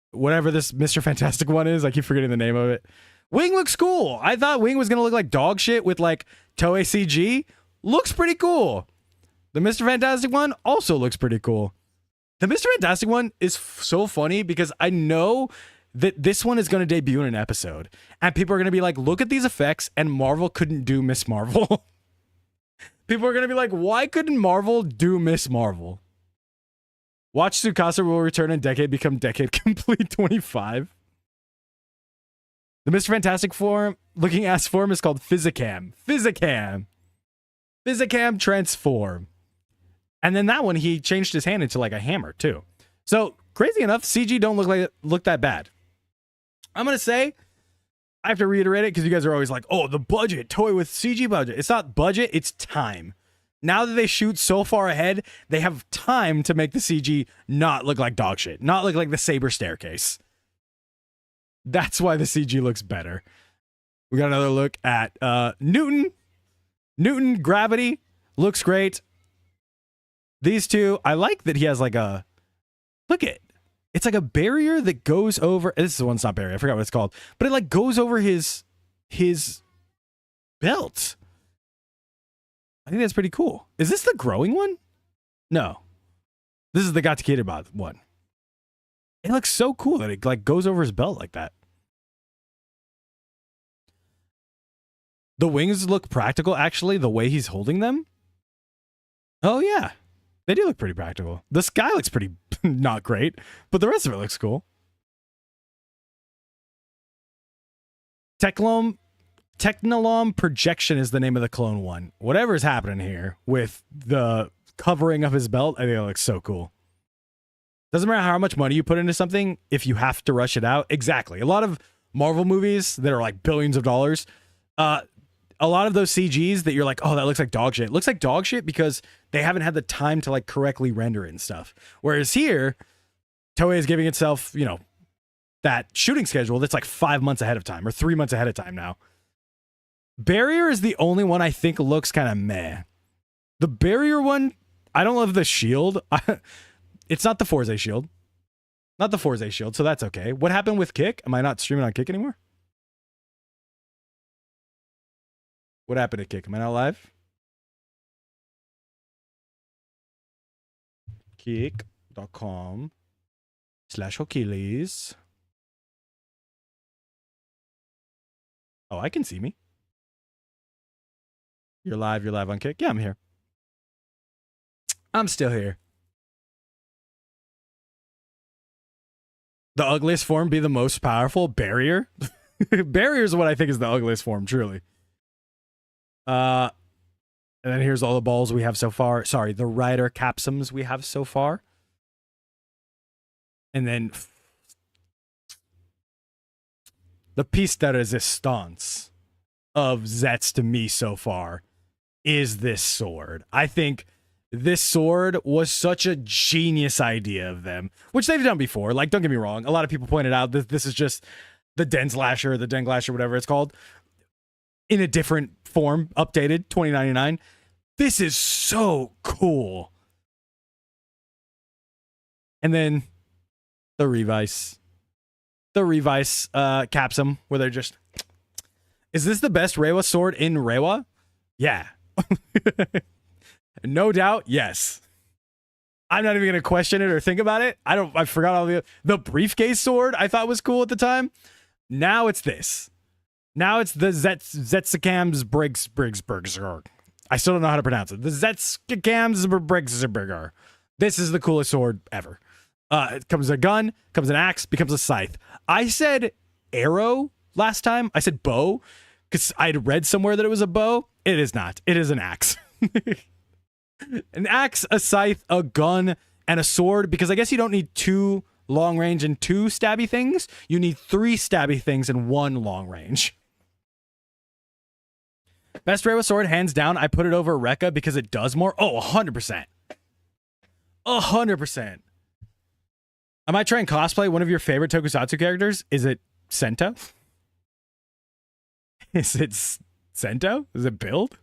whatever this Mr. Fantastic one is. I keep forgetting the name of it. Wing looks cool. I thought Wing was going to look like dog shit with like Toei CG. Looks pretty cool. The Mr. Fantastic one also looks pretty cool. The Mr. Fantastic one is so funny because I know that this one is going to debut in an episode. And people are going to be like, look at these effects, and Marvel couldn't do Miss Marvel. People are going to be like, why couldn't Marvel do Miss Marvel? Watch Tsukasa will return in Decade Become Decade Complete 25. The Mr. Fantastic form, looking ass form is called Physicam. Physicam. Physicam Transform. And then that one, he changed his hand into like a hammer too. So crazy enough, CG don't look that bad. I'm going to say, I have to reiterate it because you guys are always like, oh, the budget, toy with CG budget. It's not budget, it's time. Now that they shoot so far ahead, they have time to make the CG not look like dog shit. Not look like the Saber staircase. That's why the CG looks better. We got another look at Newton. Newton Gravity looks great. These two, I like that he has like a, look at, it's like a barrier that goes over, this is the one's not barrier, I forgot what it's called, but it like goes over his belt. I think that's pretty cool. Is this the growing one? No. This is the Gatakiribot one. It looks so cool that it like goes over his belt like that. The wings look practical, actually, the way he's holding them. Oh, yeah. They do look pretty practical. The sky looks pretty not great, but the rest of it looks cool. Technolom Projection is the name of the clone one. Whatever is happening here with the covering of his belt, I think it looks so cool. Doesn't matter how much money you put into something if you have to rush it out. Exactly. A lot of Marvel movies that are like billions of dollars, a lot of those CGs that you're like, oh, that looks like dog shit. It looks like dog shit because they haven't had the time to like correctly render it and stuff. Whereas here, Toei is giving itself, you know, that shooting schedule that's like 5 months ahead of time or 3 months ahead of time now. Barrier is the only one I think looks kind of meh. The Barrier one, I don't love the shield. It's not the Forze shield. Not the Forze shield, so that's okay. What happened with Kick? Am I not streaming on Kick anymore? What happened to Kick? Am I not live? Kick.com/Achilles. Oh, I can see me. You're live on Kick? Yeah, I'm here. I'm still here. The ugliest form be the most powerful? Barrier? Barrier is what I think is the ugliest form, truly. And then here's all the balls we have so far. Sorry, the rider capsums we have so far. And then the piece de resistance of Zeztz to me so far is this sword. I think this sword was such a genius idea of them, which they've done before. Like, don't get me wrong. A lot of people pointed out that this is just the Den Slasher, the Den Glasher, whatever it's called, in a different form, updated, 2099. This is so cool. And then the Revice. The Revice capsum, where they're just... Is this the best Reiwa sword in Reiwa? Yeah. No doubt, yes. I'm not even going to question it or think about it. I forgot all the briefcase sword I thought was cool at the time. Now it's this. Now it's the Zetzkam's Briggs. I still don't know how to pronounce it. The Zetzkam's Briggs. This is the coolest sword ever. It comes a gun, comes an axe, becomes a scythe. I said arrow last time. I said bow because I'd read somewhere that it was a bow. It is not. It is an axe. An axe, a scythe, a gun, and a sword, because I guess you don't need 2 long range and 2 stabby things. You need 3 stabby things and 1 long range. Best Reiwa sword, hands down. I put it over Rekka because it does more. Oh, 100%. 100%. I might try and cosplay one of your favorite tokusatsu characters. Is it Sento? Is it Sento? Is it Build?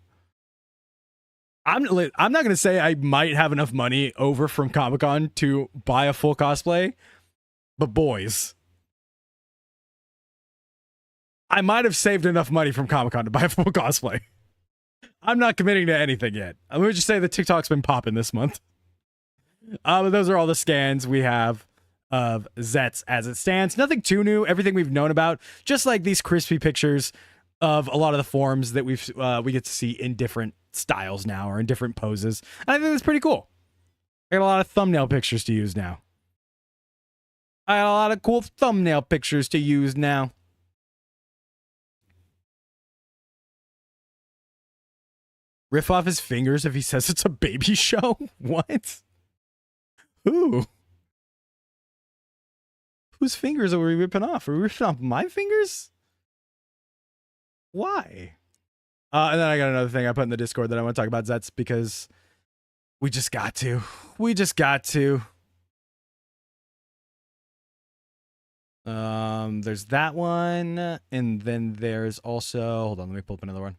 I'm not going to say I might have enough money over from Comic-Con to buy a full cosplay, but boys, I might have saved enough money from Comic-Con to buy a full cosplay. I'm not committing to anything yet. Let me just say the TikTok's been popping this month. But those are all the scans we have of Zeztz as it stands. Nothing too new. Everything we've known about. Just like these crispy pictures of a lot of the forms that we get to see in different styles now, or in different poses. I think that's pretty cool. I got a lot of thumbnail pictures to use now. I got a lot of cool thumbnail pictures to use now. Riff off his fingers if he says it's a baby show? What? Who? Whose fingers are we ripping off? Are we ripping off my fingers? Why? And then I got another thing I put in the Discord that I want to talk about, Zeztz, because we just got to. We just got to. There's that one, and then there's also, hold on, let me pull up another one.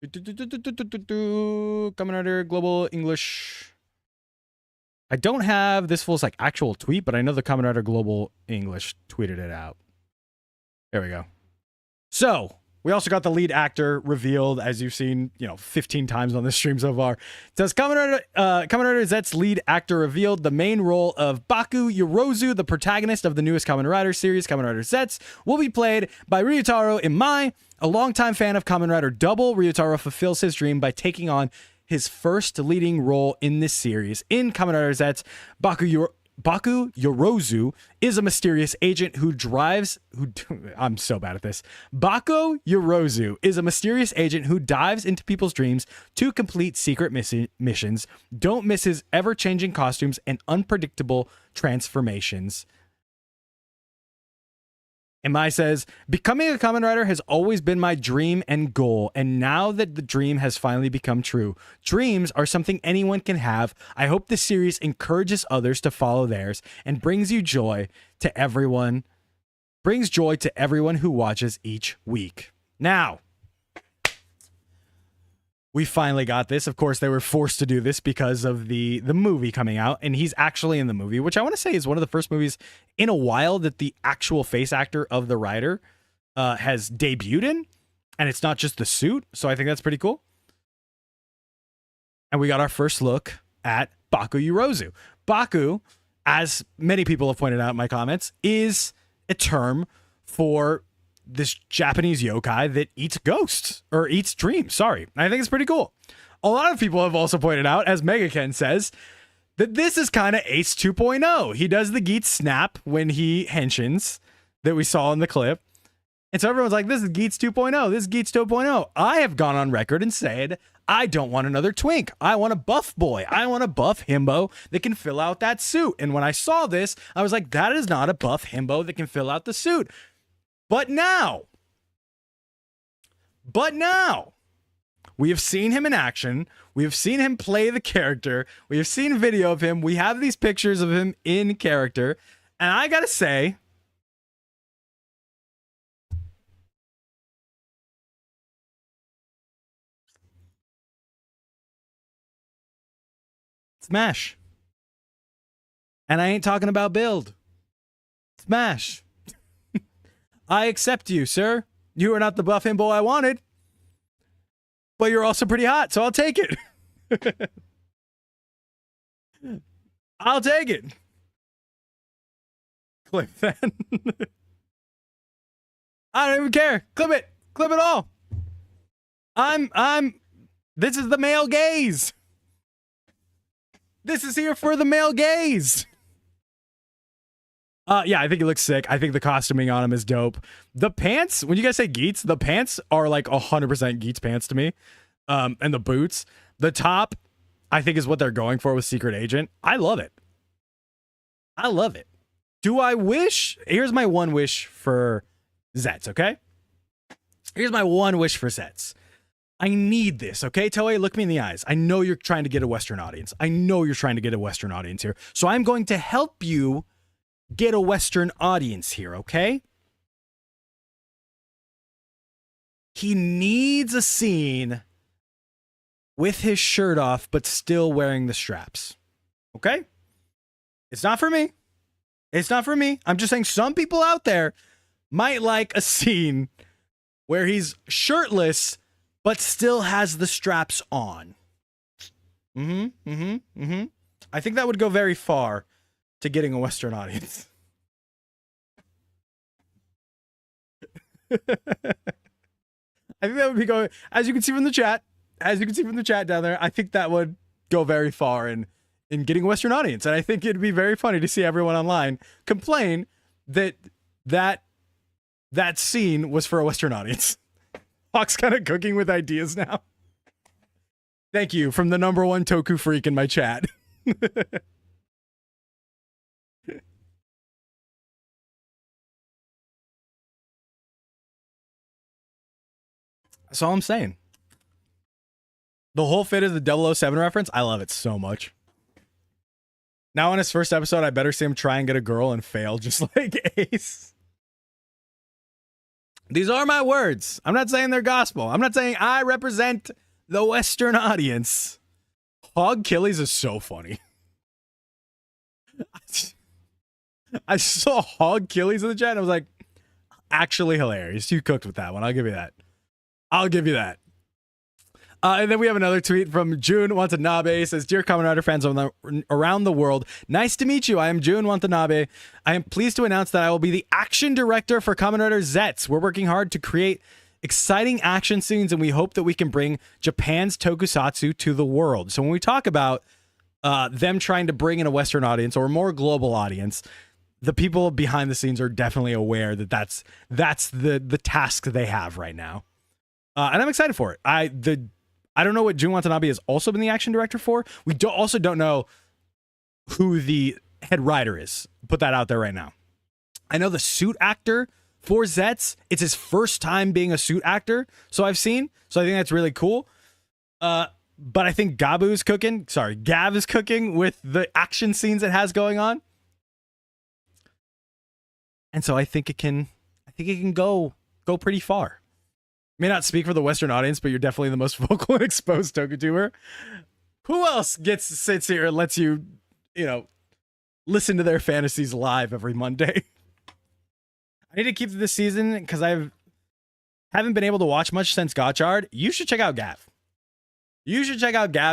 Kamen Rider Global English. I don't have this full like actual tweet, but I know the Kamen Rider Global English tweeted it out. There we go. So we also got the lead actor revealed, as you've seen, 15 times on this stream so far. It says Kamen Rider Zeztz lead actor revealed. The main role of Baku Yorozu, the protagonist of the newest Kamen Rider series, Kamen Rider Zeztz, will be played by Ryutaro Imai, a longtime fan of Kamen Rider Double. Ryutaro fulfills his dream by taking on his first leading role in this series. In Kamen Rider Zeztz, Baku Yorozu is a mysterious agent who I'm so bad at this. Baku Yorozu is a mysterious agent who dives into people's dreams to complete secret missions. Don't miss his ever-changing costumes and unpredictable transformations. Imai says, becoming a Kamen Rider has always been my dream and goal, and now that the dream has finally become true. Dreams are something anyone can have. I hope this series encourages others to follow theirs and brings joy to everyone who watches each week. Now, we finally got this. Of course, they were forced to do this because of the movie coming out, and he's actually in the movie, which I want to say is one of the first movies in a while that the actual face actor of the Rider has debuted in, and it's not just the suit. So I think that's pretty cool. And we got our first look at Baku Yorozu. Baku, as many people have pointed out in my comments, is a term for this Japanese yokai that eats ghosts or eats dreams. Sorry. I think it's pretty cool. A lot of people have also pointed out, as Megaken says, that this is kind of Ace 2.0. He does the Geats snap when he henshins that we saw in the clip. And so everyone's like, this is Geats 2.0. This is Geats 2.0. I have gone on record and said, I don't want another twink. I want a buff boy. I want a buff himbo that can fill out that suit. And when I saw this, I was like, that is not a buff himbo that can fill out the suit. But now, we have seen him in action. We have seen him play the character. We have seen video of him. We have these pictures of him in character. And I gotta say, smash. And I ain't talking about build. Smash. I accept you, sir. You are not the buff himbo I wanted. But you're also pretty hot, so I'll take it. I'll take it. Clip that. I don't even care. Clip it. Clip it all. This is the male gaze. This is here for the male gaze. Yeah, I think he looks sick. I think the costuming on him is dope. The pants, when you guys say Geats, the pants are like 100% Geats pants to me. And the boots. The top, I think, is what they're going for with Secret Agent. I love it. I love it. Do I wish? Here's my one wish for Zeztz, okay? Here's my one wish for Zeztz. I need this, okay? Toei, look me in the eyes. I know you're trying to get a Western audience. I know you're trying to get a Western audience here. So I'm going to help you get a Western audience here, okay? He needs a scene with his shirt off, but still wearing the straps. Okay? It's not for me. It's not for me. I'm just saying some people out there might like a scene where he's shirtless, but still has the straps on. I think that would go very far to getting a Western audience. I think that would be going, as you can see from the chat down there, I think that would go very far in getting a Western audience. And I think it'd be very funny to see everyone online complain that scene was for a Western audience. Hawk's kind of cooking with ideas now. Thank you from the #1 Toku freak in my chat. That's all I'm saying. The whole fit is the 007 reference. I love it so much. Now in his first episode, I better see him try and get a girl and fail just like Ace. These are my words. I'm not saying they're gospel. I'm not saying I represent the Western audience. Hog Killies is so funny. I saw Hog Killies in the chat and I was like, actually hilarious. You cooked with that one. I'll give you that. I'll give you that. And then we have another tweet from Jun Watanabe. It says, Dear Kamen Rider fans around the world, nice to meet you. I am Jun Watanabe. I am pleased to announce that I will be the action director for Kamen Rider Zeztz. We're working hard to create exciting action scenes, and we hope that we can bring Japan's tokusatsu to the world. So when we talk about them trying to bring in a Western audience or a more global audience, the people behind the scenes are definitely aware that that's the task they have right now. And I'm excited for it. I don't know what Jun Watanabe has also been the action director for. We also don't know who the head writer is. Put that out there right now. I know the suit actor for Zeztz, it's his first time being a suit actor, so I've seen. So I think that's really cool. But I think Gav is cooking with the action scenes it has going on. And so I think it can go pretty far. May not speak for the Western audience, but you're definitely the most vocal and exposed TokuTuber. Who else sits here and lets you, listen to their fantasies live every Monday? I need to keep this season because I haven't been able to watch much since Gotchard. You should check out Gav.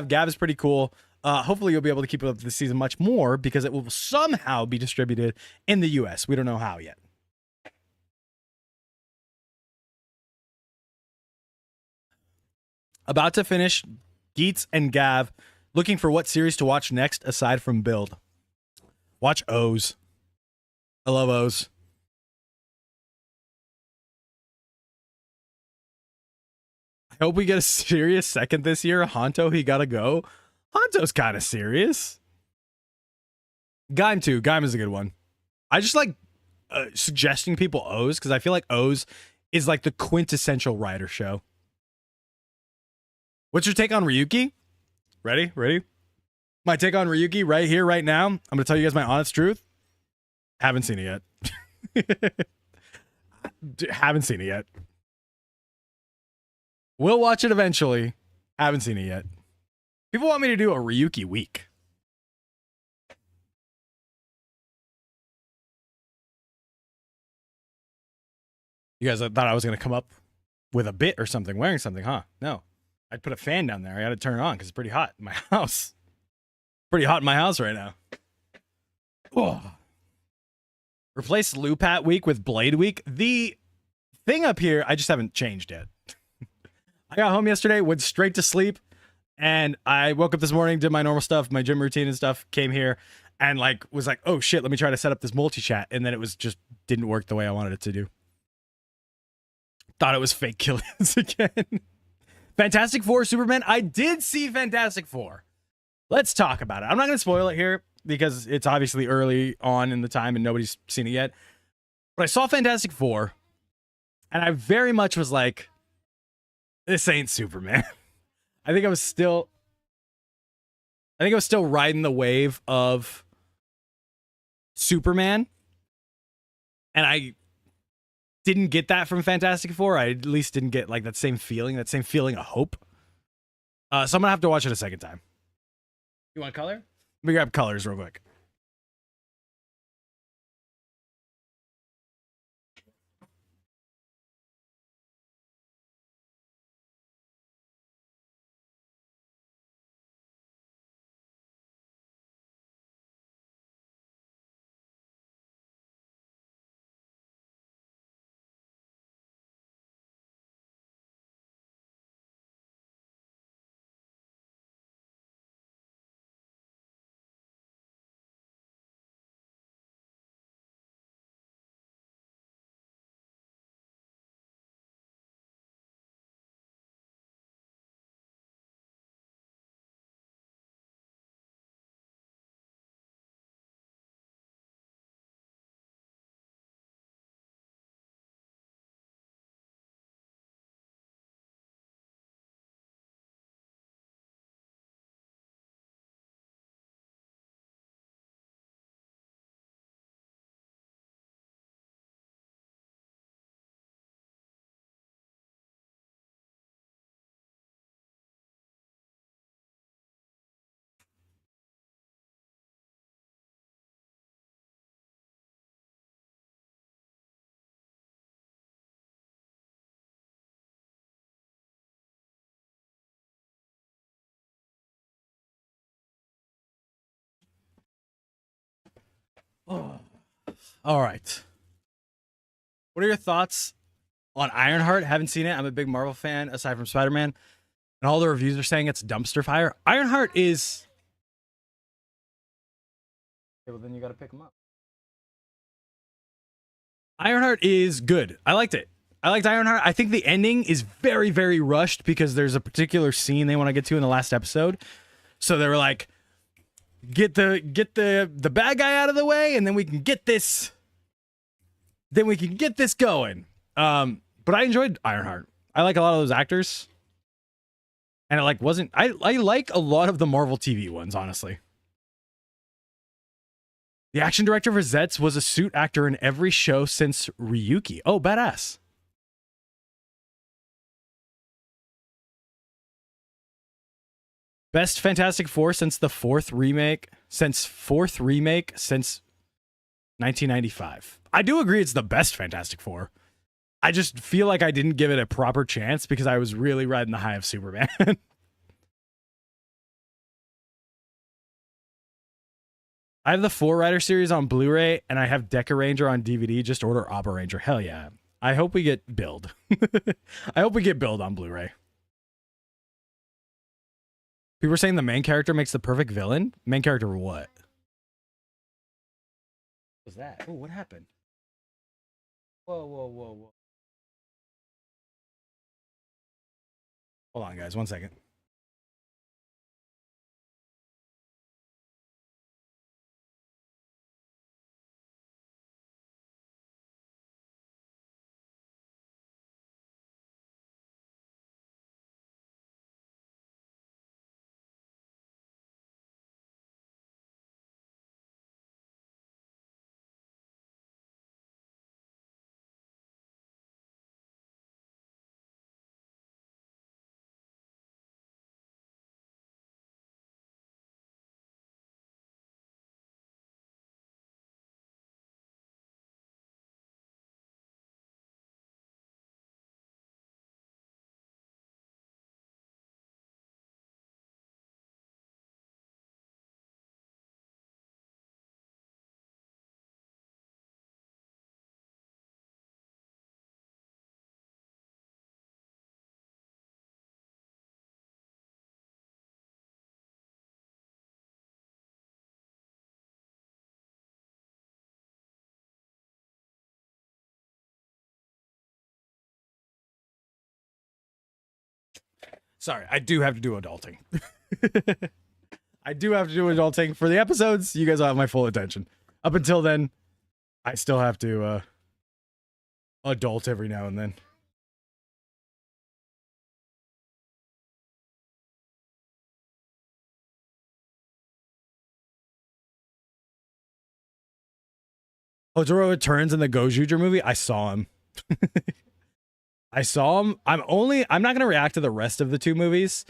Gav is pretty cool. Hopefully you'll be able to keep up this season much more because it will somehow be distributed in the US. We don't know how yet. About to finish Geets and Gav, looking for what series to watch next aside from Build. Watch O's. I love O's. I hope we get a serious second this year. Honto, he gotta go. Honto's kind of serious. Gaim too. Gaim is a good one. I just like suggesting people O's because I feel like O's is like the quintessential writer show. What's your take on Ryuki? Ready? My take on Ryuki right here, right now. I'm going to tell you guys my honest truth. Haven't seen it yet. Haven't seen it yet. We'll watch it eventually. Haven't seen it yet. People want me to do a Ryuki week. You guys thought I was going to come up with a bit or something, wearing something, huh? No. I'd put a fan down there. I got to turn it on because it's pretty hot in my house. Pretty hot in my house right now. Oh. Replace Lupat week with Blade week. The thing up here, I just haven't changed yet. I got home yesterday, went straight to sleep, and I woke up this morning, did my normal stuff, my gym routine and stuff, came here, and was like, oh shit, let me try to set up this multi-chat, and then it was just didn't work the way I wanted it to do. Thought it was fake killings again. Fantastic Four Superman. I did see Fantastic Four. Let's talk about it. I'm not going to spoil it here because it's obviously early on in the time and nobody's seen it yet. But I saw Fantastic Four and I very much was like, this ain't Superman. I think I was still riding the wave of Superman. And I didn't get that from Fantastic Four. I at least didn't get that same feeling of hope. So I'm gonna have to watch it a second time. You want color? Let me grab colors real quick. Oh. All right. What are your thoughts on Ironheart? Haven't seen it. I'm a big Marvel fan, aside from Spider-Man. And all the reviews are saying it's dumpster fire. Ironheart is... Okay, well, then you got to pick them up. Ironheart is good. I liked it. I liked Ironheart. I think the ending is very, very rushed because there's a particular scene they want to get to in the last episode. So they were like, get the bad guy out of the way, and then we can get this. Then we can get this going. But I enjoyed Ironheart. I like a lot of those actors. And it wasn't I like a lot of the Marvel TV ones, honestly. The action director for Zeztz was a suit actor in every show since Ryuki. Oh, badass. Best Fantastic Four since the fourth remake, since 1995. I do agree it's the best Fantastic Four. I just feel like I didn't give it a proper chance because I was really riding the high of Superman. I have the Four Rider series on Blu-ray and I have Deca Ranger on DVD. Just order Opera Ranger. Hell yeah. I hope we get Build. I hope we get Build on Blu-ray. People are saying the main character makes the perfect villain. Main character what? What was that? Oh, what happened? Whoa, whoa, whoa, whoa. Hold on, guys. 1 second. Sorry, I do have to do adulting. I do have to do adulting for the episodes. You guys will have my full attention. Up until then, I still have to adult every now and then. Otaro Returns in the Gojuger movie. I saw him. I saw him. I'm not gonna react to the rest of the two movies.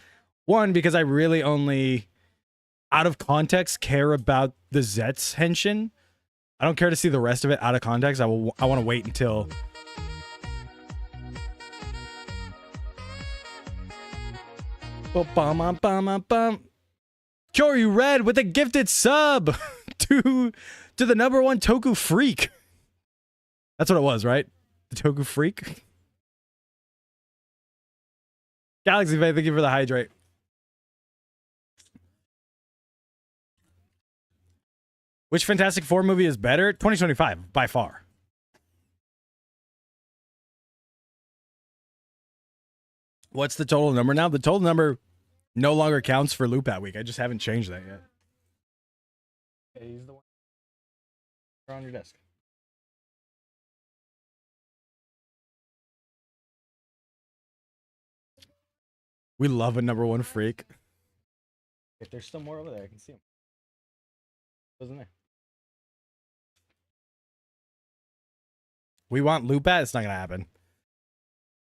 One, because I really only, out of context, care about the Zeztz henshin. I don't care to see the rest of it out of context. I want to wait until. Kyoryu Red with a gifted sub to the number one Toku Freak. That's what it was, right? The Toku Freak. Galaxy Bay, thank you for the hydrate. Which Fantastic Four movie is better? 2025, by far. What's the total number now? The total number no longer counts for Loopat Week. I just haven't changed that yet. Okay, he's the one on your desk. We love a number one freak. If there's still more over there, I can see him. Wasn't there? We want Loopat. It's not gonna happen.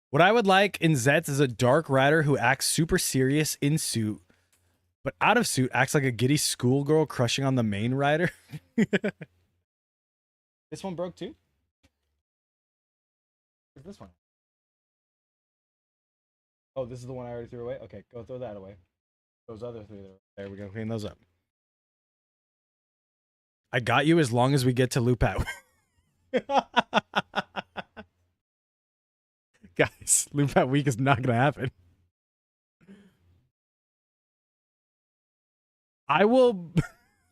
What I would like in Zeztz is a dark rider who acts super serious in suit, but out of suit acts like a giddy schoolgirl crushing on the main rider. This one broke too? Where's this one? Oh, this is the one I already threw away? Okay, go throw that away. Those other three there we go. Clean those up. I got you as long as we get to Loopat. Guys, Loopat Week is not going to happen. I will,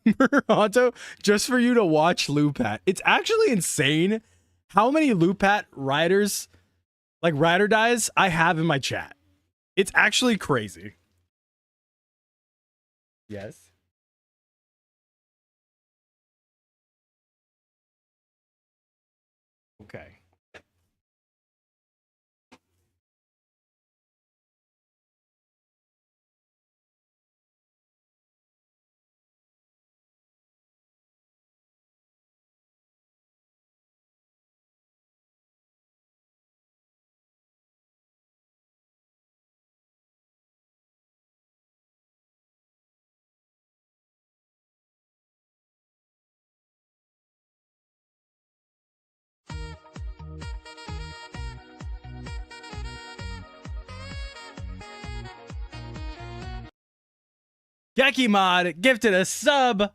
Murato, just for you to watch Loopat. It's actually insane how many Loopat riders, like rider dies, I have in my chat. It's actually crazy. Yes. Okay. Gekimod gifted a sub.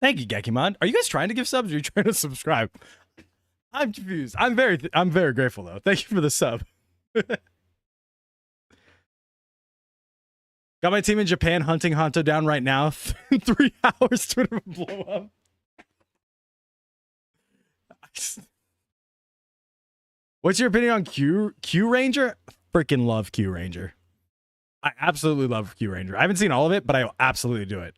Thank you, Gekimod. Are you guys trying to give subs or are you trying to subscribe? I'm confused. I'm very grateful though. Thank you for the sub. Got my team in Japan hunting Hanto down right now. 3 hours Twitter will blow up. What's your opinion on Q Ranger? Freaking love Q Ranger. I absolutely love Q Ranger. I haven't seen all of it, but I absolutely do it.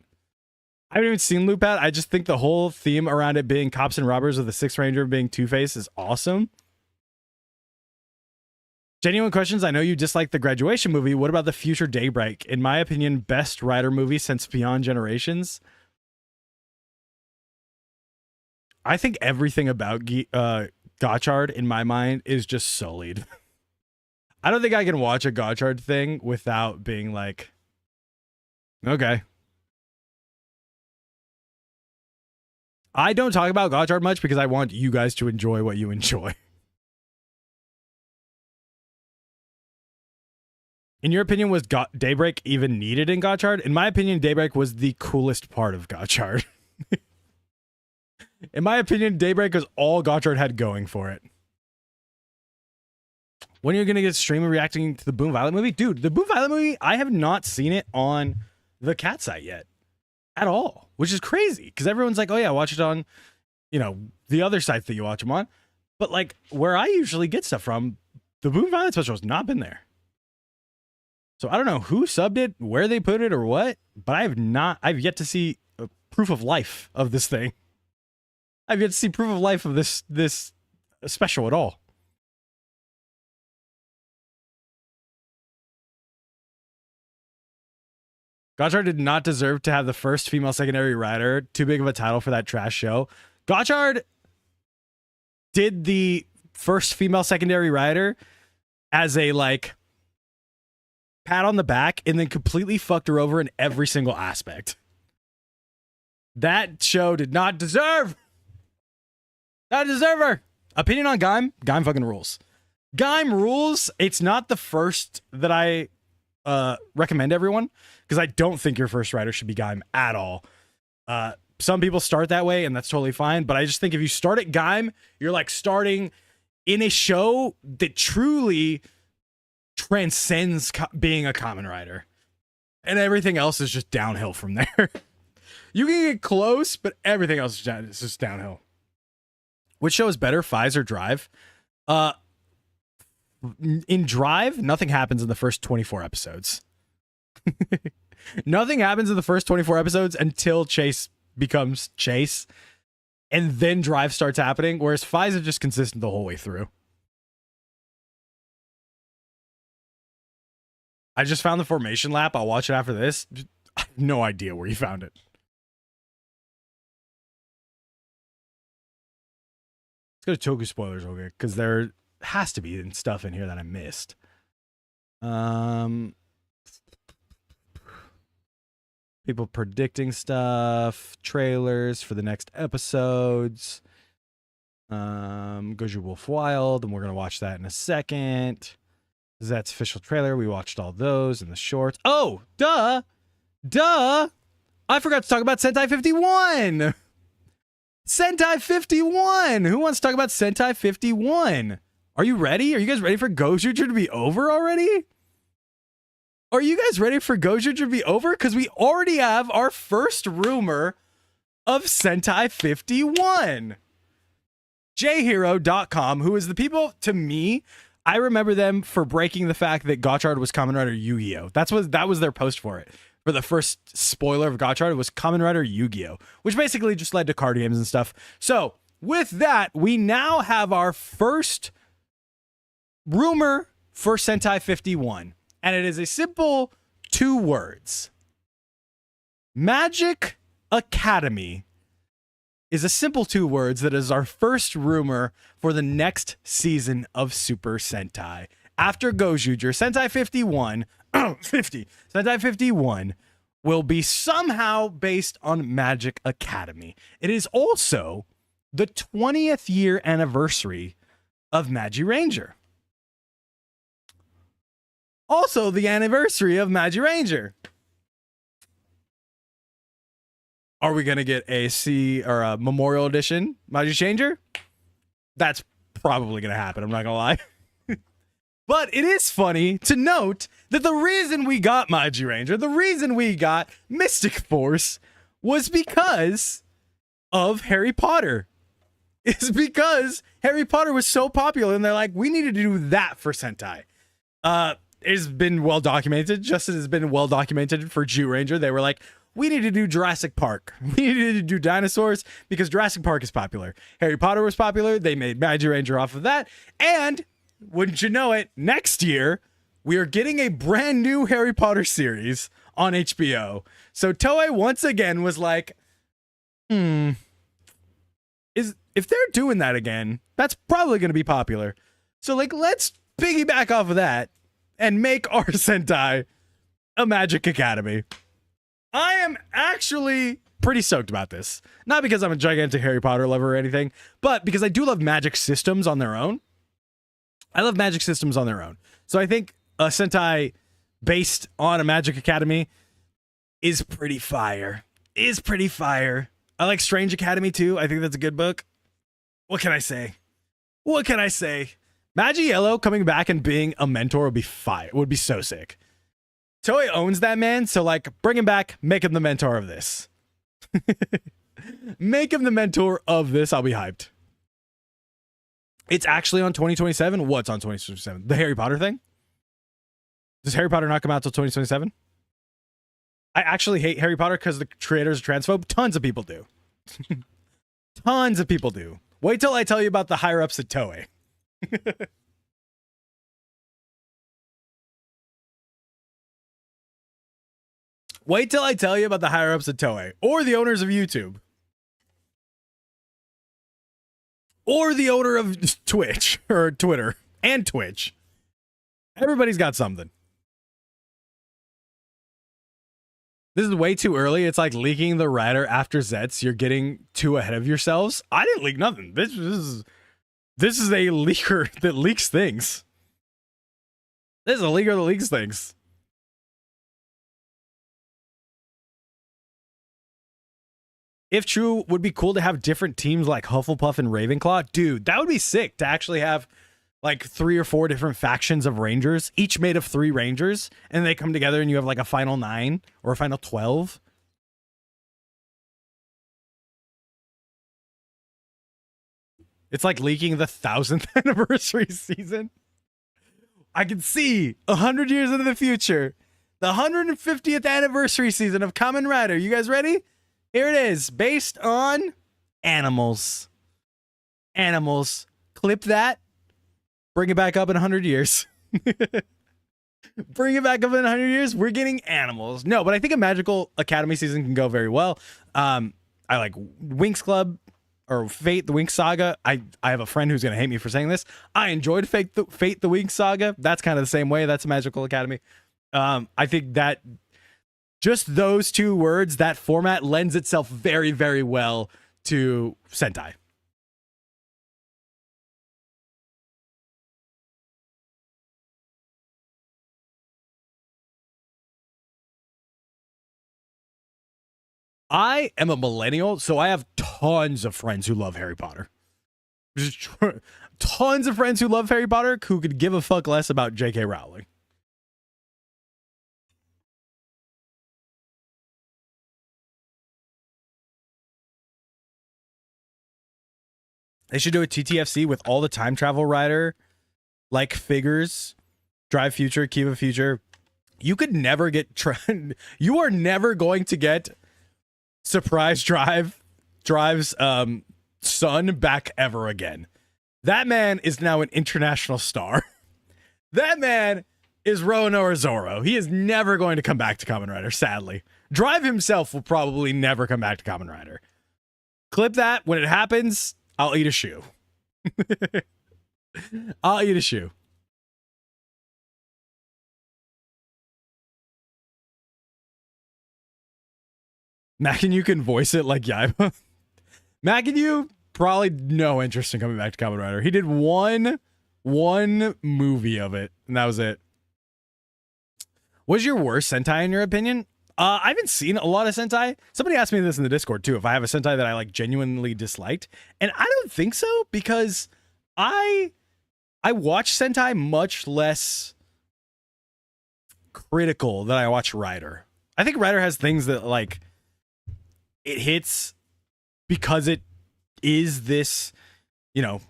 I haven't even seen Loopat. I just think the whole theme around it being cops and robbers with the Sixth Ranger being Two-Face is awesome. Genuine questions. I know you dislike the Graduation movie. What about the future Daybreak? In my opinion, best Rider movie since Beyond Generations. I think everything about Gotchard, in my mind, is just sullied. I don't think I can watch a Gotchard thing without being like, okay. I don't talk about Gotchard much because I want you guys to enjoy what you enjoy. In your opinion, was Daybreak even needed in Gotchard? In my opinion, Daybreak was the coolest part of Gotchard. In my opinion, Daybreak was all Gotchard had going for it. When are you going to get a stream reacting to the Boom Violet movie? Dude, the Boom Violet movie, I have not seen it on the Cat site yet. At all. Which is crazy. Because everyone's like, oh yeah, watch it on, you know, the other sites that you watch them on. But like, where I usually get stuff from, the Boom Violet special has not been there. So I don't know who subbed it, where they put it, or what. But I've yet to see a proof of life of this thing. I've yet to see proof of life of this special at all. Gotchard did not deserve to have the first female secondary rider. Too big of a title for that trash show. Gotchard did the first female secondary rider as a like pat on the back and then completely fucked her over in every single aspect. That show did not deserve. Not deserve her. Opinion on Gaim? Gaim fucking rules. Gaim rules. It's not the first that I recommend everyone because I don't think your first rider should be Gaim at all. Some people start that way and that's totally fine, but I just think if you start at Gaim, you're like starting in a show that truly transcends being a common rider, and everything else is just downhill from there. You can get close, but everything else is just downhill. Which show is better, Fies or Drive? In Drive, nothing happens in the first 24 episodes. Nothing happens in the first 24 episodes until Chase becomes Chase, and then Drive starts happening, whereas Fies is just consistent the whole way through. I just found the formation lap. I'll watch it after this. I have no idea where you found it. Let's go to Toku spoilers real quick, because there has to be stuff in here that I missed. People predicting stuff, trailers for the next episodes. Goju Wolf Wild, and we're gonna watch that in a second. Zeztz official trailer. We watched all those in the shorts. Oh, duh. I forgot to talk about Sentai 51. Sentai 51. Who wants to talk about Sentai 51? Are you ready? Are you guys ready for Goju to be over already? Are you guys ready for Goju to be over? Because we already have our first rumor of Sentai 51. jhero.com, who is the people, to me, I remember them for breaking the fact that Gotchard was Kamen Rider Yu-Gi-Oh! That was their post for it. For the first spoiler of Gotchard, it was Kamen Rider Yu-Gi-Oh! Which basically just led to card games and stuff. So, with that, we now have our first rumor for Sentai 51. And it is a simple 2 words. Magic Academy is a simple 2 words that is our first rumor for the next season of Super Sentai. After Gojuger, Sentai 51, Sentai 51 will be somehow based on Magic Academy. It is also the 20th year anniversary of Magi Ranger. Also the anniversary of Magi Ranger. Are we gonna get a Memorial Edition Magi Changer? That's probably gonna happen. I'm not gonna lie. But it is funny to note that the reason we got Magi Ranger, the reason we got Mystic Force, was because of Harry Potter. It's because Harry Potter was so popular, and they're like, we needed to do that for Sentai. It's been well documented, just as it's been well documented for Jew Ranger. They were like, we need to do Jurassic Park. We needed to do dinosaurs because Jurassic Park is popular. Harry Potter was popular. They made Magi Ranger off of that. And wouldn't you know it, next year, we are getting a brand new Harry Potter series on HBO. So Toei once again was like, if they're doing that again, that's probably going to be popular. So like, let's piggyback off of that and make our Sentai a Magic Academy. I am actually pretty stoked about this. Not because I'm a gigantic Harry Potter lover or anything, but because I do love magic systems on their own. I love magic systems on their own. So I think a Sentai based on a Magic Academy is pretty fire. I like Strange Academy too. I think that's a good book. What can I say? Magi Yellow coming back and being a mentor would be fire. Would be so sick. Toei owns that man, so like bring him back, make him the mentor of this. Make him the mentor of this. I'll be hyped. It's actually on 2027. What's on 2027? The Harry Potter thing? Does Harry Potter not come out till 2027? I actually hate Harry Potter because the creators are transphobe. Tons of people do. Tons of people do. Wait till I tell you about the higher ups at Toei. Wait till I tell you about the higher ups at Toei or the owners of YouTube. Or the owner of Twitch or Twitter and Twitch. Everybody's got something. This is way too early. It's like leaking the writer after Zeztz. You're getting too ahead of yourselves. I didn't leak nothing. This is a leaker that leaks things. This is a leaker that leaks things. If true, would be cool to have different teams like Hufflepuff and Ravenclaw. Dude, that would be sick to actually have like 3 or 4 different factions of Rangers, each made of 3 Rangers, and they come together and you have like a final 9 or a final 12. It's like leaking the 1000th anniversary season. I can see 100 years into the future, the 150th anniversary season of Kamen Rider. You guys ready? Here it is, based on animals. Animals. Clip that. Bring it back up in 100 years. Bring it back up in 100 years. We're getting animals. No, but I think a Magical Academy season can go very well. I like Winx Club or Fate, the Winx Saga. I have a friend who's going to hate me for saying this. I enjoyed Fate, the Winx Saga. That's kind of the same way. That's a Magical Academy. I think that just those 2 words, that format lends itself very, very well to Sentai. I am a millennial, so I have tons of friends who love Harry Potter. Just tons of friends who love Harry Potter who could give a fuck less about J.K. Rowling. They should do a TTFC with all the time travel rider like figures, Drive Future, Kiva Future. You could never get you are never going to get Surprise Drive's son back ever again. That man is now an international star. That man is Roanoa Zoro. He is never going to come back to Kamen Rider, sadly. Drive himself will probably never come back to Kamen Rider. Clip that. When it happens, I'll eat a shoe. I'll eat a shoe. Mac and you can voice it like Yaiba. Mac and you probably no interest in coming back to Kamen Rider. He did one movie of it, and that was it. What's your worst Sentai in your opinion? I haven't seen a lot of Sentai. Somebody asked me this in the Discord too, if I have a Sentai that I like genuinely disliked. And I don't think so, because I watch Sentai much less critical than I watch Rider. I think Rider has things that like it hits because it is this, you know,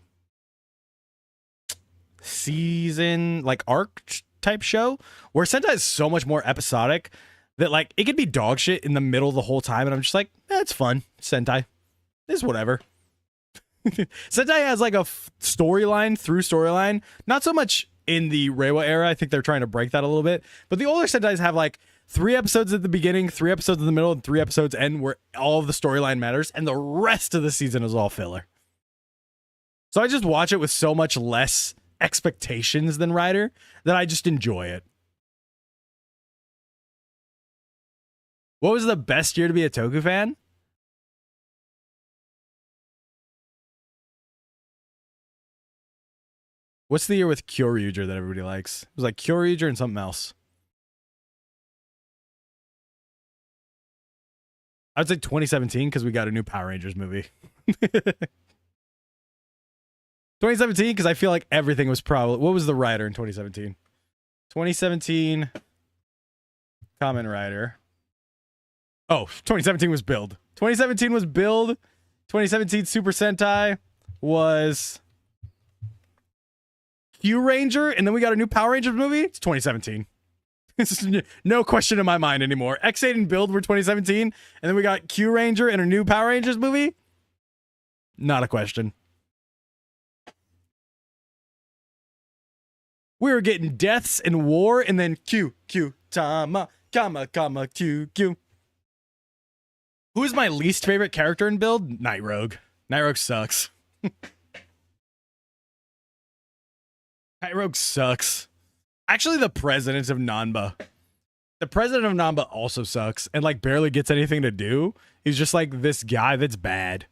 season like arc type show, where Sentai is so much more episodic that like it could be dog shit in the middle the whole time, and I'm just like, it's fun. Sentai is whatever. Sentai has like a storyline through storyline, not so much in the Reiwa era. I think they're trying to break that a little bit, but the older Sentais have like 3 episodes at the beginning, 3 episodes in the middle, and 3 episodes end where all of the storyline matters, and the rest of the season is all filler. So I just watch it with so much less expectations than Rider that I just enjoy it. What was the best year to be a Toku fan? What's the year with Kyoryuger that everybody likes? It was like Kyoryuger and something else. I'd say 2017 because we got a new Power Rangers movie. 2017 because I feel like everything was probably... What was the Rider in 2017? 2017 Kamen Rider. Oh, 2017 was Build. 2017 was Build. 2017 Super Sentai was Q Ranger, and then we got a new Power Rangers movie. It's 2017. It's no question in my mind anymore. X8 and Build were 2017, and then we got Q Ranger and a new Power Rangers movie. Not a question. We were getting deaths and war, and then Q, Tama, Kama, Q. Who is my least favorite character in Build? Night Rogue. Night Rogue sucks. Night Rogue sucks. Actually, the president of Nanba. The president of Nanba also sucks and like barely gets anything to do. He's just like this guy that's bad.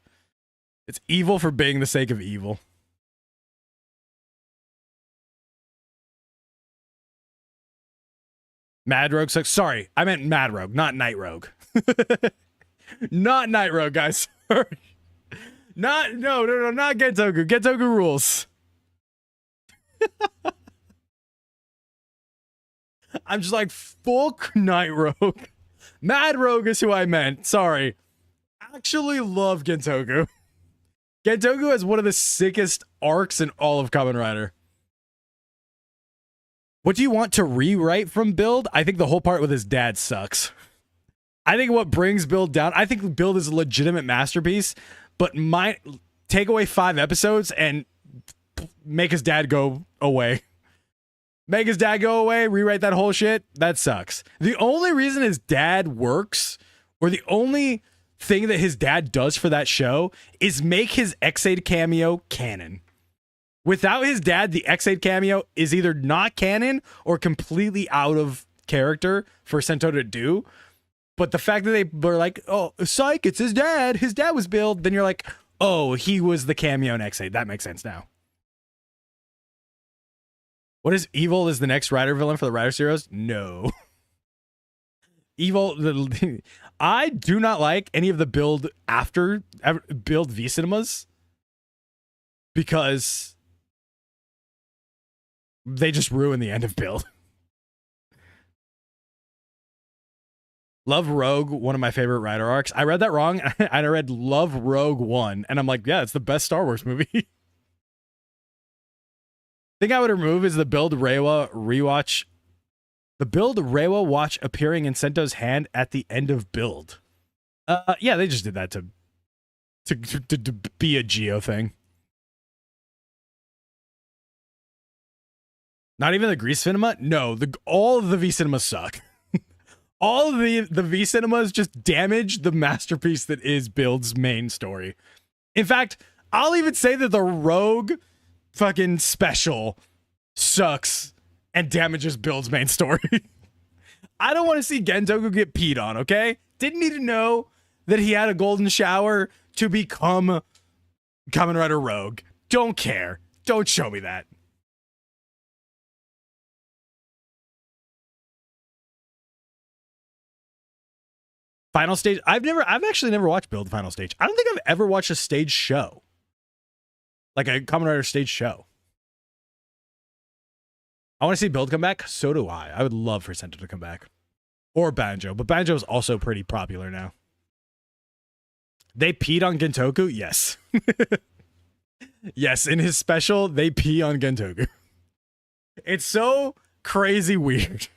It's evil for being the sake of evil. Mad Rogue sucks. Sorry, I meant Mad Rogue, not Night Rogue. Not Night Rogue, guys. Sorry. No, not Gentoku. Gentoku rules. I'm just like, fuck Night Rogue. Mad Rogue is who I meant. Sorry. Actually love Gentoku. Gentoku has one of the sickest arcs in all of Kamen Rider. What do you want to rewrite from Build? I think the whole part with his dad sucks. I think what brings Build down, I think Build is a legitimate masterpiece, but take away 5 episodes and make his dad go away. Make his dad go away, rewrite that whole shit. That sucks. The only reason his dad works, or the only thing that his dad does for that show, is make his X8 cameo canon. Without his dad, the X8 cameo is either not canon or completely out of character for Sento to do. But the fact that they were like, oh, psych, it's his dad. His dad was Build. Then you're like, oh, he was the cameo in X8. That makes sense now. What is Evil is the next Rider villain for the Rider Heroes? No. Evil, I do not like any of the Build V cinemas because they just ruin the end of Build. Love Rogue, one of my favorite Rider arcs. I read that wrong. I read Love Rogue 1, and I'm like, yeah, it's the best Star Wars movie. Thing I would remove is the Build Reiwa rewatch. The Build Reiwa watch appearing in Sento's hand at the end of Build. Yeah, they just did that to be a Geo thing. Not even the Grease Cinema? No, all of the V Cinemas suck. All of the V Cinemas just damage the masterpiece that is Build's main story. In fact, I'll even say that the Rogue fucking special sucks and damages Build's main story. I don't want to see Gentoku get peed on, okay? Didn't need to know that he had a golden shower to become Kamen Rider Rogue. Don't care. Don't show me that. Final Stage. I've actually never watched Build Final Stage. I don't think I've ever watched a stage show. Like a Kamen Rider stage show. I want to see Build come back. So do I. I would love for Sento to come back. Or Banjo. But Banjo is also pretty popular now. They peed on Gentoku? Yes. Yes, in his special, they pee on Gentoku. It's so crazy weird.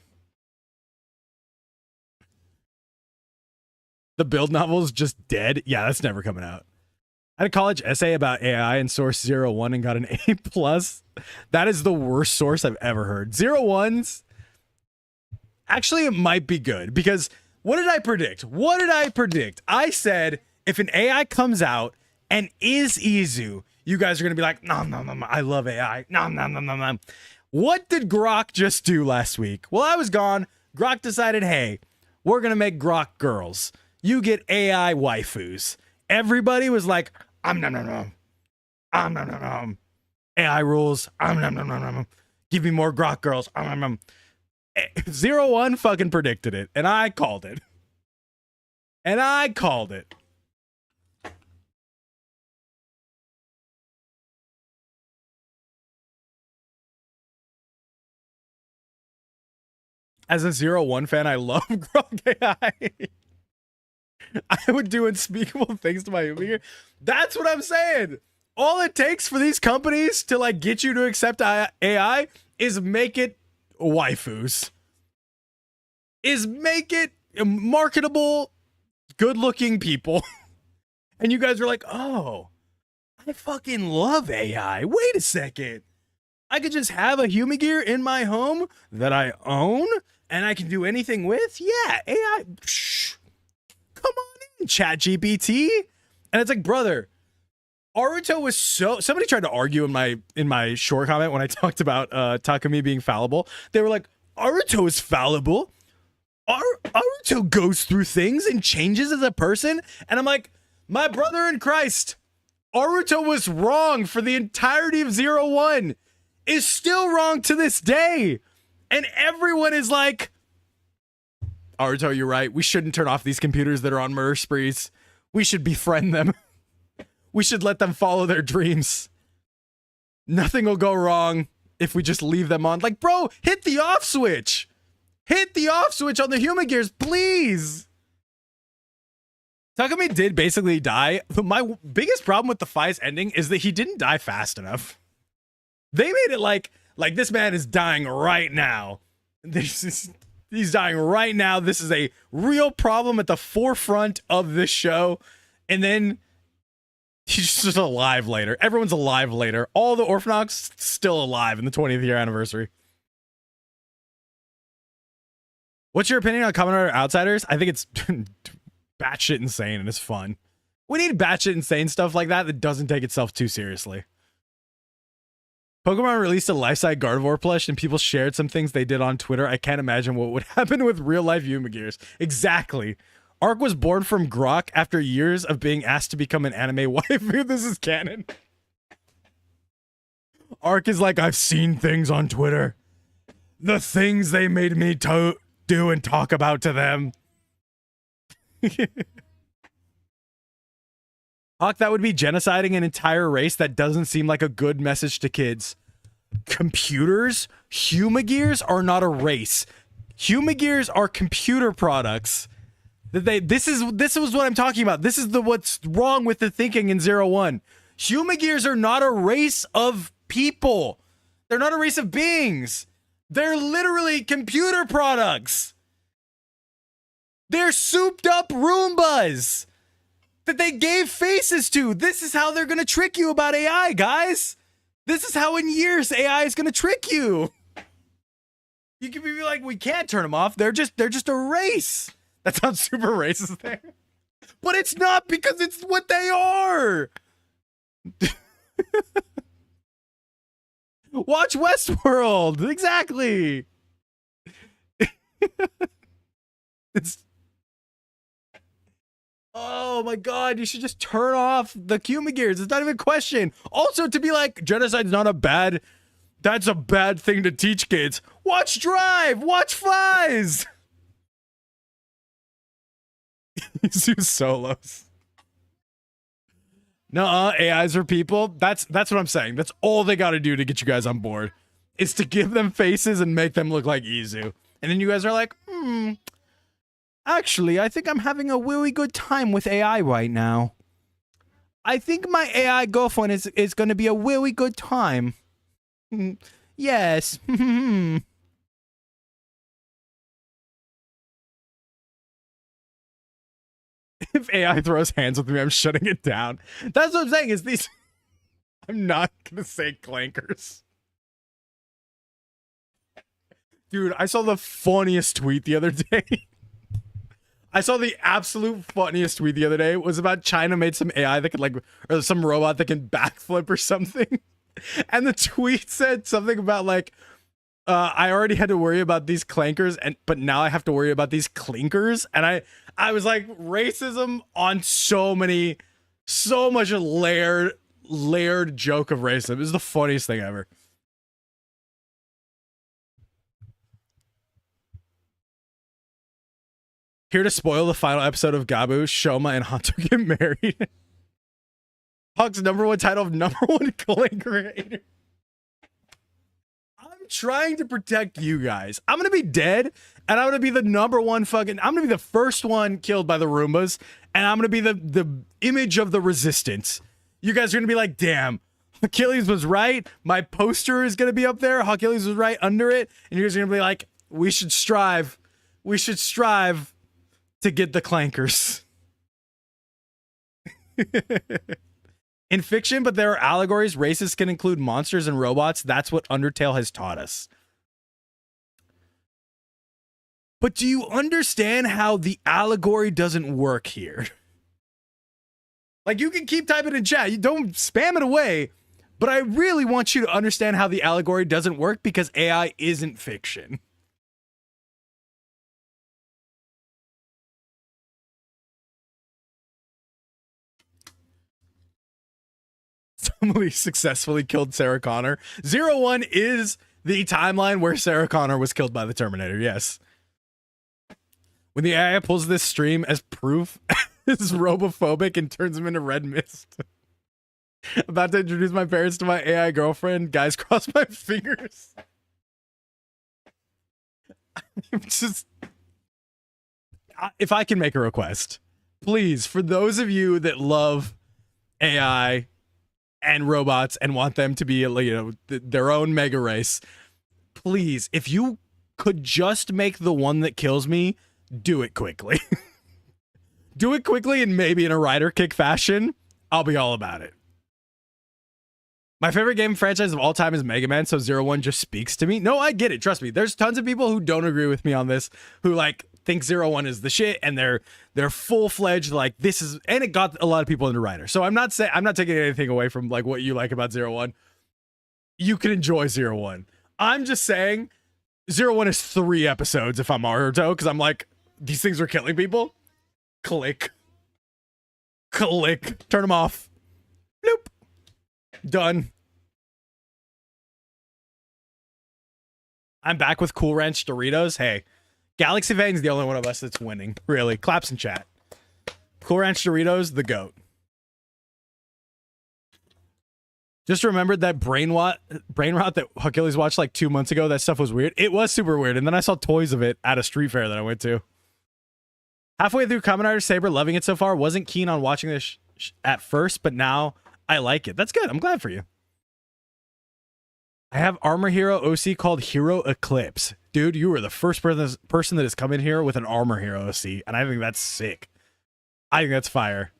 The Build novel is just dead. Yeah, that's never coming out. I had a college essay about AI in source 01 and got an A+. That is the worst source I've ever heard. 01's actually, it might be good because what did I predict? I said if an AI comes out and is Izu, you guys are going to be like, nom, nom, nom, I love AI. Nom, nom, nom, nom, nom. What did Grok just do last week? Well, I was gone. Grok decided, hey, we're going to make Grok girls. You get AI waifus. Everybody was like, nom, nom, nom. Nom, nom, nom. AI rules. Nom, nom, nom, nom. Give me more Grok girls. Nom, nom. 01 fucking predicted it, and I called it. As a 01 fan, I love Grok AI. I would do unspeakable things to my human. That's what I'm saying. All it takes for these companies to like get you to accept AI is make it waifus. Is make it marketable, good-looking people. And you guys are like, oh, I fucking love AI. Wait a second. I could just have a Humagear in my home that I own and I can do anything with? Yeah, AI. Shh. Come on in, ChatGPT. And it's like, brother, Aruto was so... Somebody tried to argue in my short comment when I talked about Takumi being fallible. They were like, Aruto is fallible. Aruto goes through things and changes as a person. And I'm like, my brother in Christ, Aruto was wrong for the entirety of 01. Is still wrong to this day. And everyone is like, Aruto, you're right. We shouldn't turn off these computers that are on murder sprees. We should befriend them. We should let them follow their dreams. Nothing will go wrong if we just leave them on. Like, bro, hit the off switch. Hit the off switch on the Humagears, please. Takumi did basically die. My biggest problem with the Fai's ending is that he didn't die fast enough. They made it like this man is dying right now. He's dying right now. This is a real problem at the forefront of this show. And then he's just alive later. Everyone's alive later. All the Orphanox still alive in the 20th year anniversary. What's your opinion on Kamen Rider Outsiders? I think it's batshit insane and it's fun. We need batshit insane stuff like that doesn't take itself too seriously. Pokemon released a life-size Gardevoir plush and people shared some things they did on Twitter. I can't imagine what would happen with real-life Humagears. Exactly. Arc was born from Grok after years of being asked to become an anime waifu. This is canon. Arc is like, I've seen things on Twitter. The things they made me do and talk about to them. Hawk, that would be genociding an entire race. That doesn't seem like a good message to kids. Computers? Humagears are not a race. Humagears are computer products. This is what I'm talking about. This is what's wrong with the thinking in 01. Humagears are not a race of people. They're not a race of beings. They're literally computer products. They're souped up Roombas that they gave faces to. This is how they're going to trick you about AI, guys. This is how in years AI is going to trick you. You can be like, we can't turn them off. They're just a race. That sounds super racist there. But it's not, because it's what they are. Watch Westworld. Exactly. Oh my god, you should just turn off the Humagears. It's not even a question. Also, to be like, genocide's not that's a bad thing to teach kids. Watch Drive! Watch Flies! Izu solos. No, AIs are people. That's what I'm saying. That's all they got to do to get you guys on board, is to give them faces and make them look like Izu. And then you guys are like, actually, I think I'm having a really good time with AI right now. I think my AI girlfriend is going to be a really good time. Yes. If AI throws hands with me, I'm shutting it down. That's what I'm saying, is these... I'm not going to say clankers. Dude, I saw the funniest tweet the other day. I saw the absolute funniest tweet the other day. It was about China made some AI that could, like, or some robot that can backflip or something. And the tweet said something about, like, I already had to worry about these clankers, but now I have to worry about these clinkers. And I was like, racism on so much layered joke of racism. It was the funniest thing ever. Here to spoil the final episode of Gabu, Shoma and Hanto get married. Hawk's #1 title of #1 clanker hater. I'm trying to protect you guys. I'm gonna be dead, and I'm gonna be the #1 fucking... I'm gonna be the first one killed by the Roombas, and I'm gonna be the image of the resistance. You guys are gonna be like, damn, Achilles was right. My poster is gonna be up there. Achilles was right under it, and you guys are gonna be like, we should strive to get the clankers. In fiction, but there are allegories. Races can include monsters and robots. That's what Undertale has taught us. But do you understand how the allegory doesn't work here? Like, you can keep typing in chat. You don't spam it away. But I really want you to understand how the allegory doesn't work, because AI isn't fiction. Somebody successfully killed Sarah Connor. 01 is the timeline where Sarah Connor was killed by the Terminator, yes. When the AI pulls this stream as proof, is robophobic and turns him into red mist. About to introduce my parents to my AI girlfriend. Guys, cross my fingers. I'm just... If I can make a request, please, for those of you that love AI and robots and want them to be, you know, their own mega race, please, if you could just make the one that kills me, do it quickly. Do it quickly, and maybe in a rider kick fashion. I'll be all about it. My favorite game franchise of all time is Mega Man, so 01 just speaks to me. No, I get it. Trust me. There's tons of people who don't agree with me on this, who like think 01 is the shit, and they're full-fledged like this is, and it got a lot of people into Rider. So I'm not taking anything away from like what you like about 01. You can enjoy 01. I'm just saying 01 is 3 episodes if I'm Naruto, because I'm like, these things are killing people. Click. Turn them off. Bloop. Done. I'm back with Cool Ranch Doritos. Hey, Galaxy Vane's the only one of us that's winning. Really. Claps in chat. Cool Ranch Doritos, the GOAT. Just remembered that brain rot that Achilles watched like 2 months ago. That stuff was weird. It was super weird. And then I saw toys of it at a street fair that I went to. Halfway through Kamen Rider Saber, loving it so far. Wasn't keen on watching this at first, but now I like it. That's good. I'm glad for you. I have Armor Hero OC called Hero Eclipse. Dude, you were the first person that has come in here with an Armor Hero OC, and I think that's sick. I think that's fire.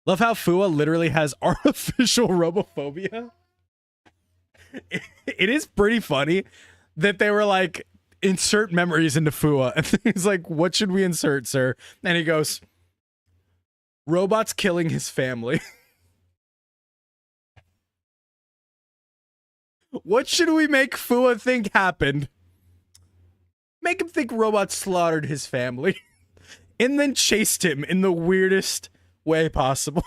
Love how Fua literally has artificial robophobia. It is pretty funny that they were like, insert memories into Fua. And he's like, what should we insert, sir? And he goes, robots killing his family. What should we make Fua think happened? Make him think robots slaughtered his family. And then chased him in the weirdest way possible.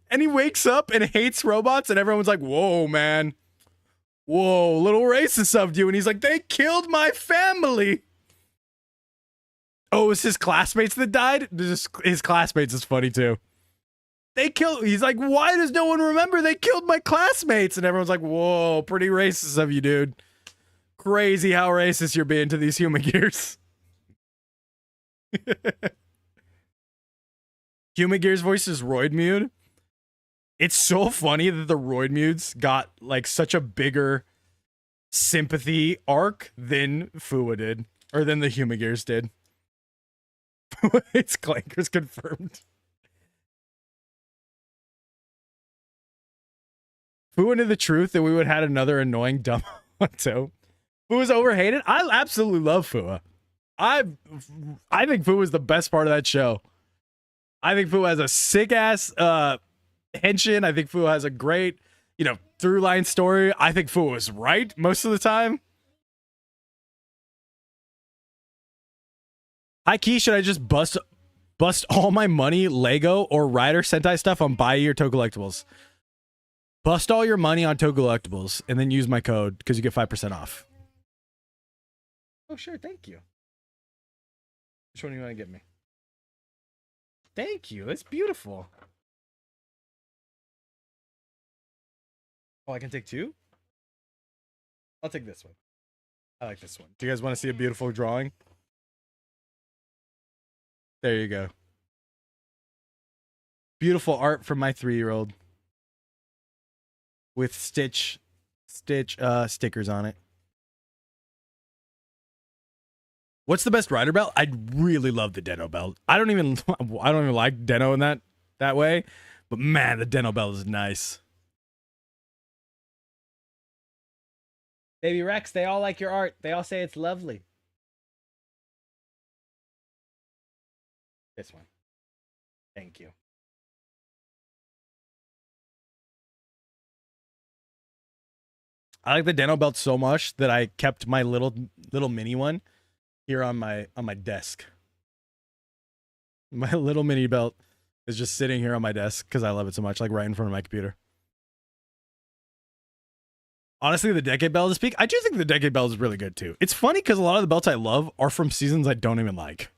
And he wakes up and hates robots, and everyone's like, whoa, man. Whoa, little racist of you. And he's like, they killed my family. Oh, it's his classmates that died? His classmates is funny too. They killed, he's like, why does no one remember they killed my classmates? And everyone's like, whoa, pretty racist of you, dude. Crazy how racist you're being to these human gears. Human Gear's voice is Roid Mute. It's so funny that the Roid Mutes got like such a bigger sympathy arc than Fua did, or than the Human Gears did. It's Clankers confirmed. Fua knew the truth that we would have had another annoying dumb one too. Fua's overhated. I absolutely love Fua. I think Fua is the best part of that show. I think Fua has a sick ass henshin. I think Fua has a great, through line story. I think Fua was right most of the time. High key, should I just bust all my money, Lego or Rider Sentai stuff on Buy or Toe Collectibles? Bust all your money on Toe Collectibles and then use my code because you get 5% off. Oh, sure. Thank you. Which one do you want to get me? Thank you. That's beautiful. Oh, I can take two? I'll take this one. I like this one. Do you guys want to see a beautiful drawing? There you go. Beautiful art from my 3-year-old. With Stitch stickers on it. What's the best rider belt? I really love the Deno belt. I don't even like Deno in that way, but man, the Deno belt is nice. Baby Rex, they all like your art. They all say it's lovely. This one. Thank you. I like the Deno belt so much that I kept my little mini one here on my desk. My little mini belt is just sitting here on my desk because I love it so much, like right in front of my computer. Honestly, the Decade Belt to speak, I do think the Decade Belt is really good too. It's funny because a lot of the belts I love are from seasons I don't even like.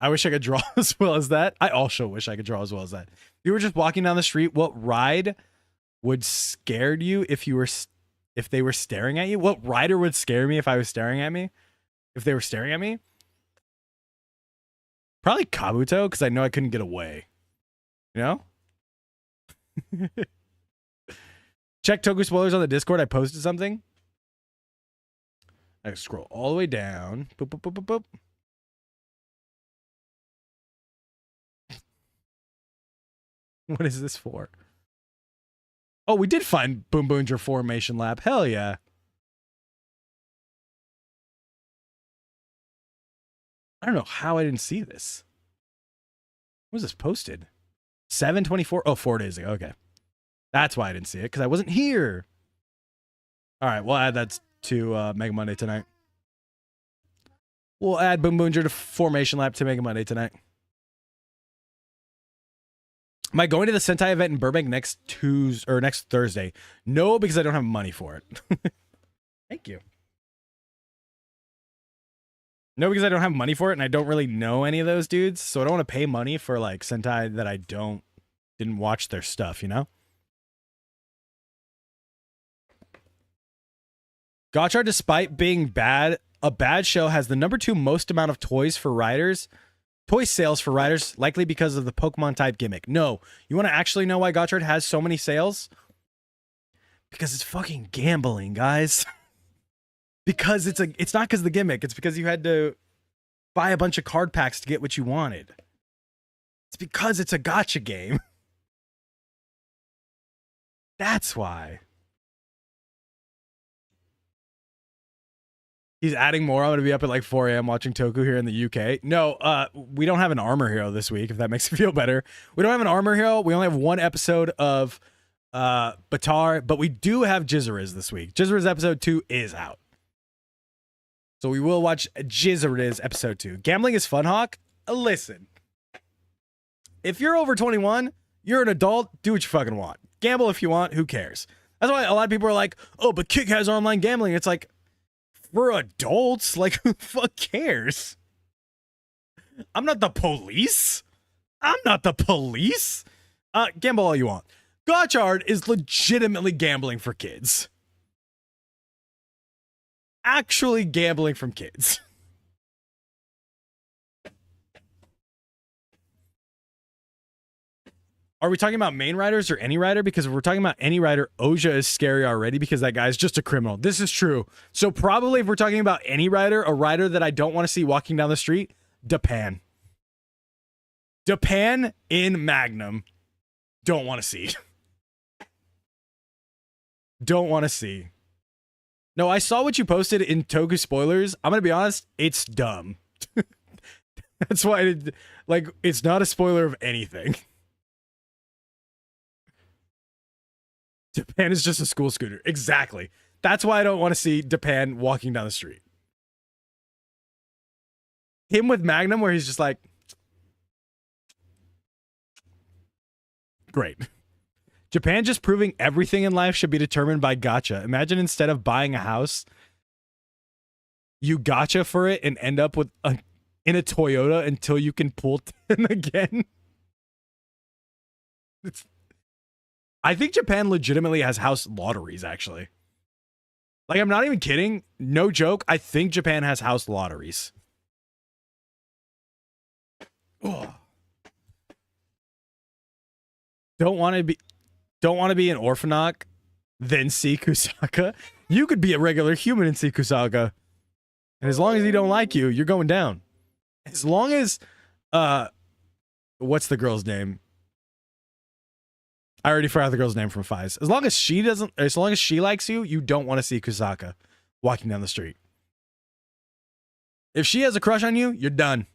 I wish I could draw as well as that. I also wish I could draw as well as that. If you were just walking down the street, what ride would scare you if they were staring at you? What rider would scare me if I was staring at me? If they were staring at me? Probably Kabuto, because I know I couldn't get away. You know? Check Toku spoilers on the Discord. I posted something. I scroll all the way down. Boop, boop, boop, boop, boop. What is this for? Oh, we did find Boom Boonger Formation Lab. Hell yeah. I don't know how I didn't see this. When was this posted? 7/24? Oh, 4 days ago. Okay. That's why I didn't see it, because I wasn't here. All right, we'll add that to Mega Monday tonight. We'll add Boom Boonger to Formation Lab to Mega Monday tonight. Am I going to the Sentai event in Burbank next Thursday? No, because I don't have money for it. Thank you. No, because I don't have money for it, and I don't really know any of those dudes, so I don't want to pay money for like Sentai that I didn't watch their stuff, you know? Gotchard, despite being a bad show, has the #2 most amount of toy sales for riders, likely because of the Pokemon type gimmick. No, you want to actually know why Gotchard has so many sales? Because it's fucking gambling, guys. Because it's not because of the gimmick. It's because you had to buy a bunch of card packs to get what you wanted. It's because it's a gacha game. That's why. He's adding more. I'm going to be up at like 4 a.m. watching Toku here in the UK. No, we don't have an Armor Hero this week, if that makes you feel better. We don't have an Armor Hero. We only have one episode of Batar, but we do have Jizzeriz this week. Jizzeriz episode 2 is out. So we will watch Jizzeriz episode 2. Gambling is fun, Hawk. Listen. If you're over 21, you're an adult, do what you fucking want. Gamble if you want, who cares? That's why a lot of people are like, oh, but Kick has online gambling. It's like, for adults. Like, who the fuck cares? I'm not the police. I'm not the police. Gamble all you want. Gotchard is legitimately gambling for kids. Actually gambling from kids. Are we talking about main riders or any rider? Because if we're talking about any rider, Oja is scary already because that guy's just a criminal. This is true. So probably if we're talking about any rider, a rider that I don't want to see walking down the street, Depan. Depan in Magnum. Don't want to see. Don't want to see. No, I saw what you posted in Toku spoilers. I'm going to be honest, it's dumb. That's why, it's not a spoiler of anything. Depan is just a school scooter. Exactly. That's why I don't want to see Depan walking down the street. Him with Magnum where he's just like, great. Japan just proving everything in life should be determined by gacha. Imagine instead of buying a house, you gacha for it and end up with in a Toyota until you can pull 10 again. I think Japan legitimately has house lotteries, actually. Like, I'm not even kidding. No joke. I think Japan has house lotteries. Ugh. Don't want to be an orphanok, then see Kusaka. You could be a regular human and see Kusaka. And as long as he don't like you, you're going down. As long as what's the girl's name? I already forgot the girl's name from Fives. As long as she likes you, you don't want to see Kusaka walking down the street. If she has a crush on you, you're done.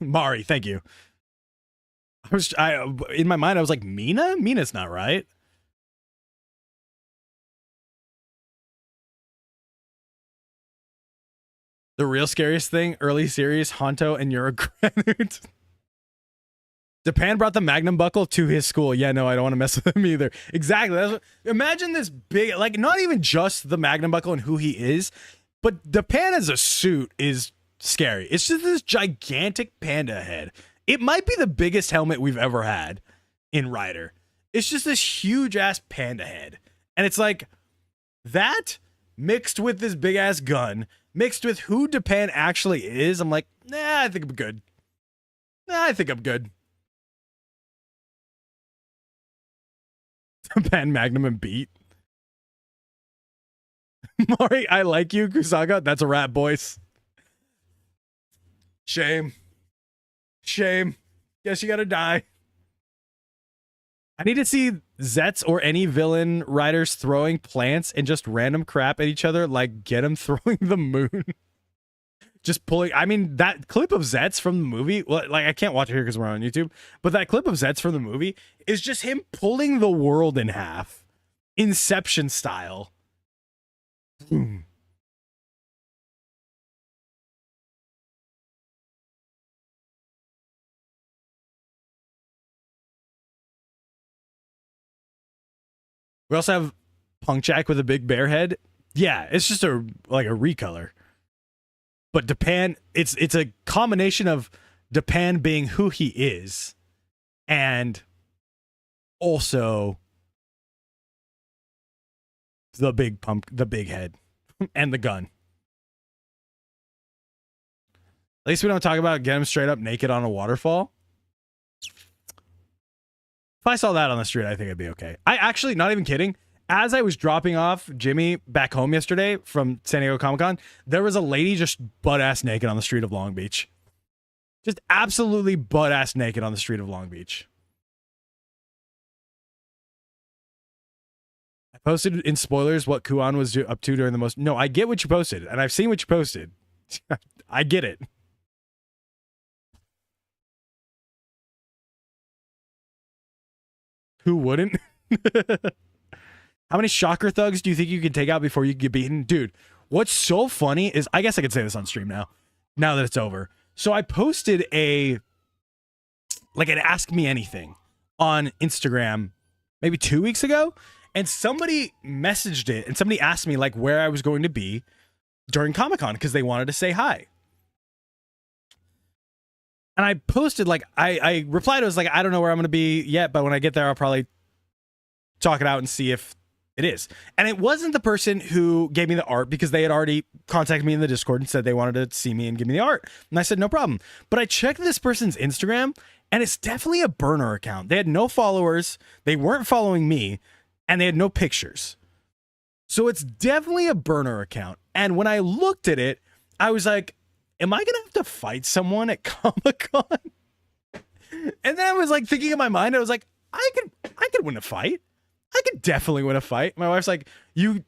Mari, thank you. In my mind, I was like, Mina? Mina's not right. The real scariest thing, early series, Honto and Eurogranite. Japan brought the Magnum buckle to his school. Yeah, no, I don't want to mess with him either. Exactly. Imagine this big, not even just the Magnum buckle and who he is, but Japan as a suit is scary. It's just this gigantic panda head. It might be the biggest helmet we've ever had in Rider. It's just this huge ass panda head. And it's like that mixed with this big ass gun, mixed with who Japan actually is. I'm like, nah, I think I'm good. Japan Magnum and beat. Mari, I like you, Kusaka. That's a rap, boys. Shame. Guess you gotta die. I need to see Zeztz or any villain riders throwing plants and just random crap at each other, like get him throwing the moon. Just pulling. I mean, that clip of Zeztz from the movie, I can't watch it here because we're on YouTube, but that clip of Zeztz from the movie is just him pulling the world in half. Inception style. Boom. We also have Punk Jack with a big bear head. Yeah, it's just a recolor. But Depan, it's a combination of Depan being who he is and also the big head and the gun. At least we don't talk about get him straight up naked on a waterfall. If I saw that on the street, I think I'd be okay. I actually, not even kidding, as I was dropping off Jimmy back home yesterday from San Diego Comic-Con, there was a lady just butt-ass naked on the street of Long Beach. Just absolutely butt-ass naked on the street of Long Beach. I posted in spoilers what Kuan was up to during the most... No, I get what you posted, and I've seen what you posted. I get it. Who wouldn't? How many shocker thugs do you think you can take out before you get beaten? Dude, what's so funny is, I guess I could say this on stream now that it's over. So I posted an Ask Me Anything on Instagram maybe 2 weeks ago. And somebody messaged it, and somebody asked me like where I was going to be during Comic-Con because they wanted to say hi. And I posted, like, I replied, I was like, I don't know where I'm going to be yet, but when I get there, I'll probably talk it out and see if it is. And it wasn't the person who gave me the art, because they had already contacted me in the Discord and said they wanted to see me and give me the art. And I said, no problem. But I checked this person's Instagram, and it's definitely a burner account. They had no followers, they weren't following me, and they had no pictures. So it's definitely a burner account. And when I looked at it, I was like, am I gonna have to fight someone at Comic-Con? And then I was like thinking in my mind, I was like, I could win a fight. I could definitely win a fight. My wife's like,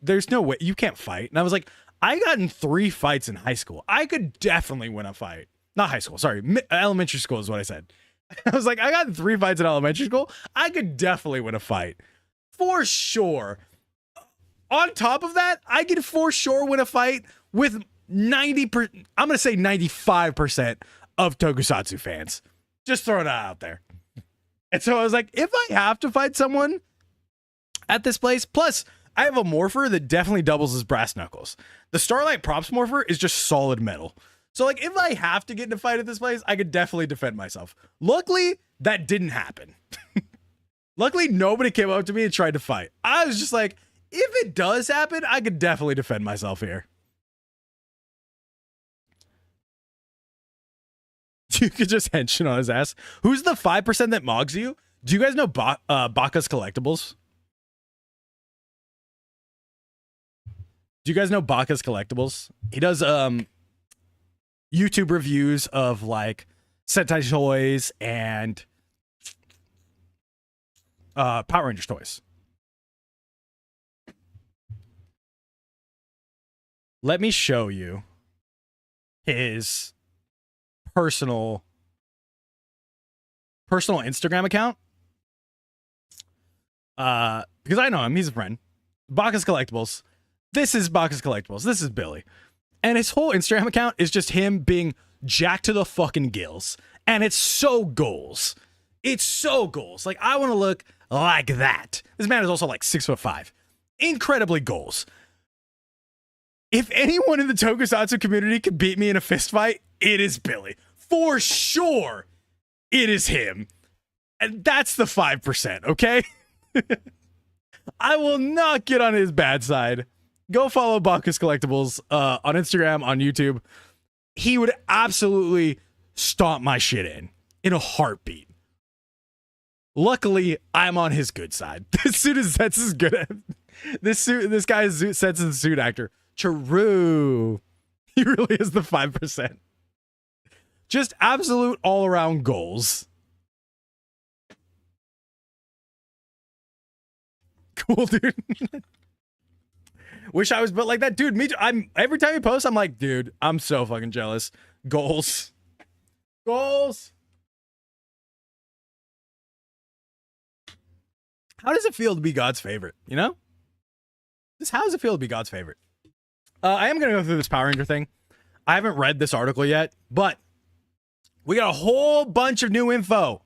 there's no way you can't fight. And I was like, I got in 3 fights in high school. I could definitely win a fight. Not high school, sorry, elementary school is what I said. I was like, I got in 3 fights in elementary school. I could definitely win a fight for sure. On top of that, I could for sure win a fight with 90%, I'm going to say 95% of Tokusatsu fans. Just throwing that out there. And so I was like, if I have to fight someone at this place, plus I have a morpher that definitely doubles as brass knuckles. The Starlight Props morpher is just solid metal. So like, if I have to get in a fight at this place, I could definitely defend myself. Luckily, that didn't happen. Luckily, nobody came up to me and tried to fight. I was just like, if it does happen, I could definitely defend myself here. You could just henching on his ass. Who's the 5% that mogs you? Do you guys know Baka's Collectibles? Do you guys know Baka's Collectibles? He does YouTube reviews of like Sentai toys and Power Rangers toys. Let me show you his personal Instagram account. Because I know him, he's a friend. Baka's Collectibles. This is Baka's Collectibles. This is Billy. And his whole Instagram account is just him being jacked to the fucking gills. And it's so goals. It's so goals. Like, I want to look like that. This man is also like 6'5". Incredibly goals. If anyone in the Tokusatsu community could beat me in a fist fight, it is Billy. For sure, it is him. And that's the 5%, okay? I will not get on his bad side. Go follow Baka's Collectibles on Instagram, on YouTube. He would absolutely stomp my shit in a heartbeat. Luckily, I'm on his good side. This suit is Zeztz is good at. This guy is Zeztz is a suit actor. True. He really is the 5%. Just absolute all-around goals. Cool, dude. Wish I was built like that. Dude, me too. Every time he posts, I'm like, dude, I'm so fucking jealous. Goals. Goals. How does it feel to be God's favorite? You know? Just how does it feel to be God's favorite? I am going to go through this Power Ranger thing. I haven't read this article yet, but we got a whole bunch of new info.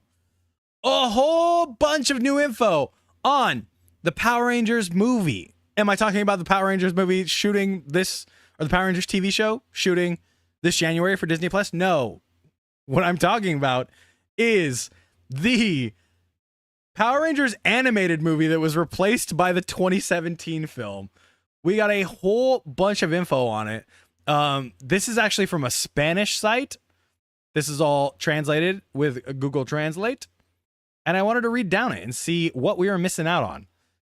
A whole bunch of new info on the Power Rangers movie. Am I talking about the Power Rangers movie shooting this, or the Power Rangers TV show shooting this January for Disney Plus? No. What I'm talking about is the Power Rangers animated movie that was replaced by the 2017 film. We got a whole bunch of info on it. This is actually from a Spanish site. This is all translated with Google Translate. And I wanted to read down it and see what we are missing out on.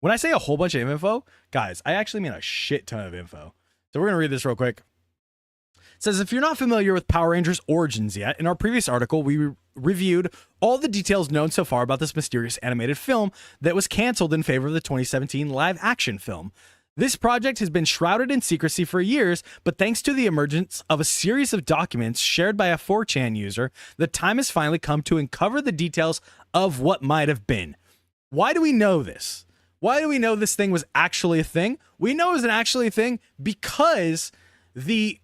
When I say a whole bunch of info, guys, I actually mean a shit ton of info. So we're going to read this real quick. It says, if you're not familiar with Power Rangers Origins yet, in our previous article, we reviewed all the details known so far about this mysterious animated film that was canceled in favor of the 2017 live action film. This project has been shrouded in secrecy for years, but thanks to the emergence of a series of documents shared by a 4chan user, the time has finally come to uncover the details of what might have been. Why do we know this? Why do we know this thing was actually a thing? We know it was actually a thing because the